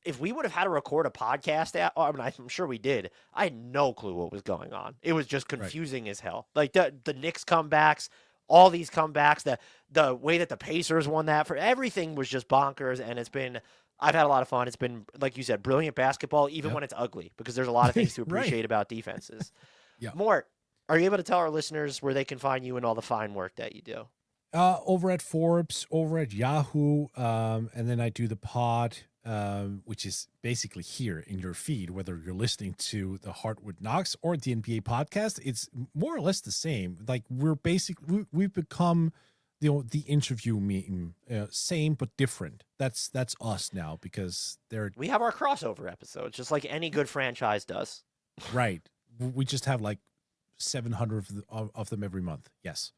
If we would have had to record a podcast, I'm sure we did. I had no clue what was going on. It was just confusing as hell. Like the Knicks comebacks, all these comebacks, the way that the Pacers won that, for everything was just bonkers. And I've had a lot of fun. It's been, like you said, brilliant basketball, even when it's ugly, because there's a lot of things to appreciate about defenses. Mort, are you able to tell our listeners where they can find you and all the fine work that you do? Over at Forbes, over at Yahoo, and then I do the pod, which is basically here in your feed, whether you're listening to the HardwoodKnocks or the NBA podcast. It's more or less the same. Like we've become the interview meme, same but different. That's us now, because we have our crossover episodes, just like any good franchise does. Right. We just have like 700 of them every month. Yes.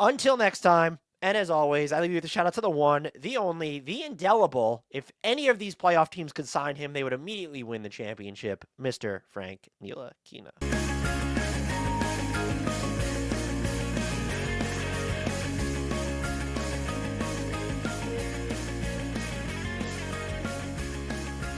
Until next time, and as always, I leave you with a shout out to the one, the only, the indelible. If any of these playoff teams could sign him, they would immediately win the championship, Mr. Frank Ntilikina.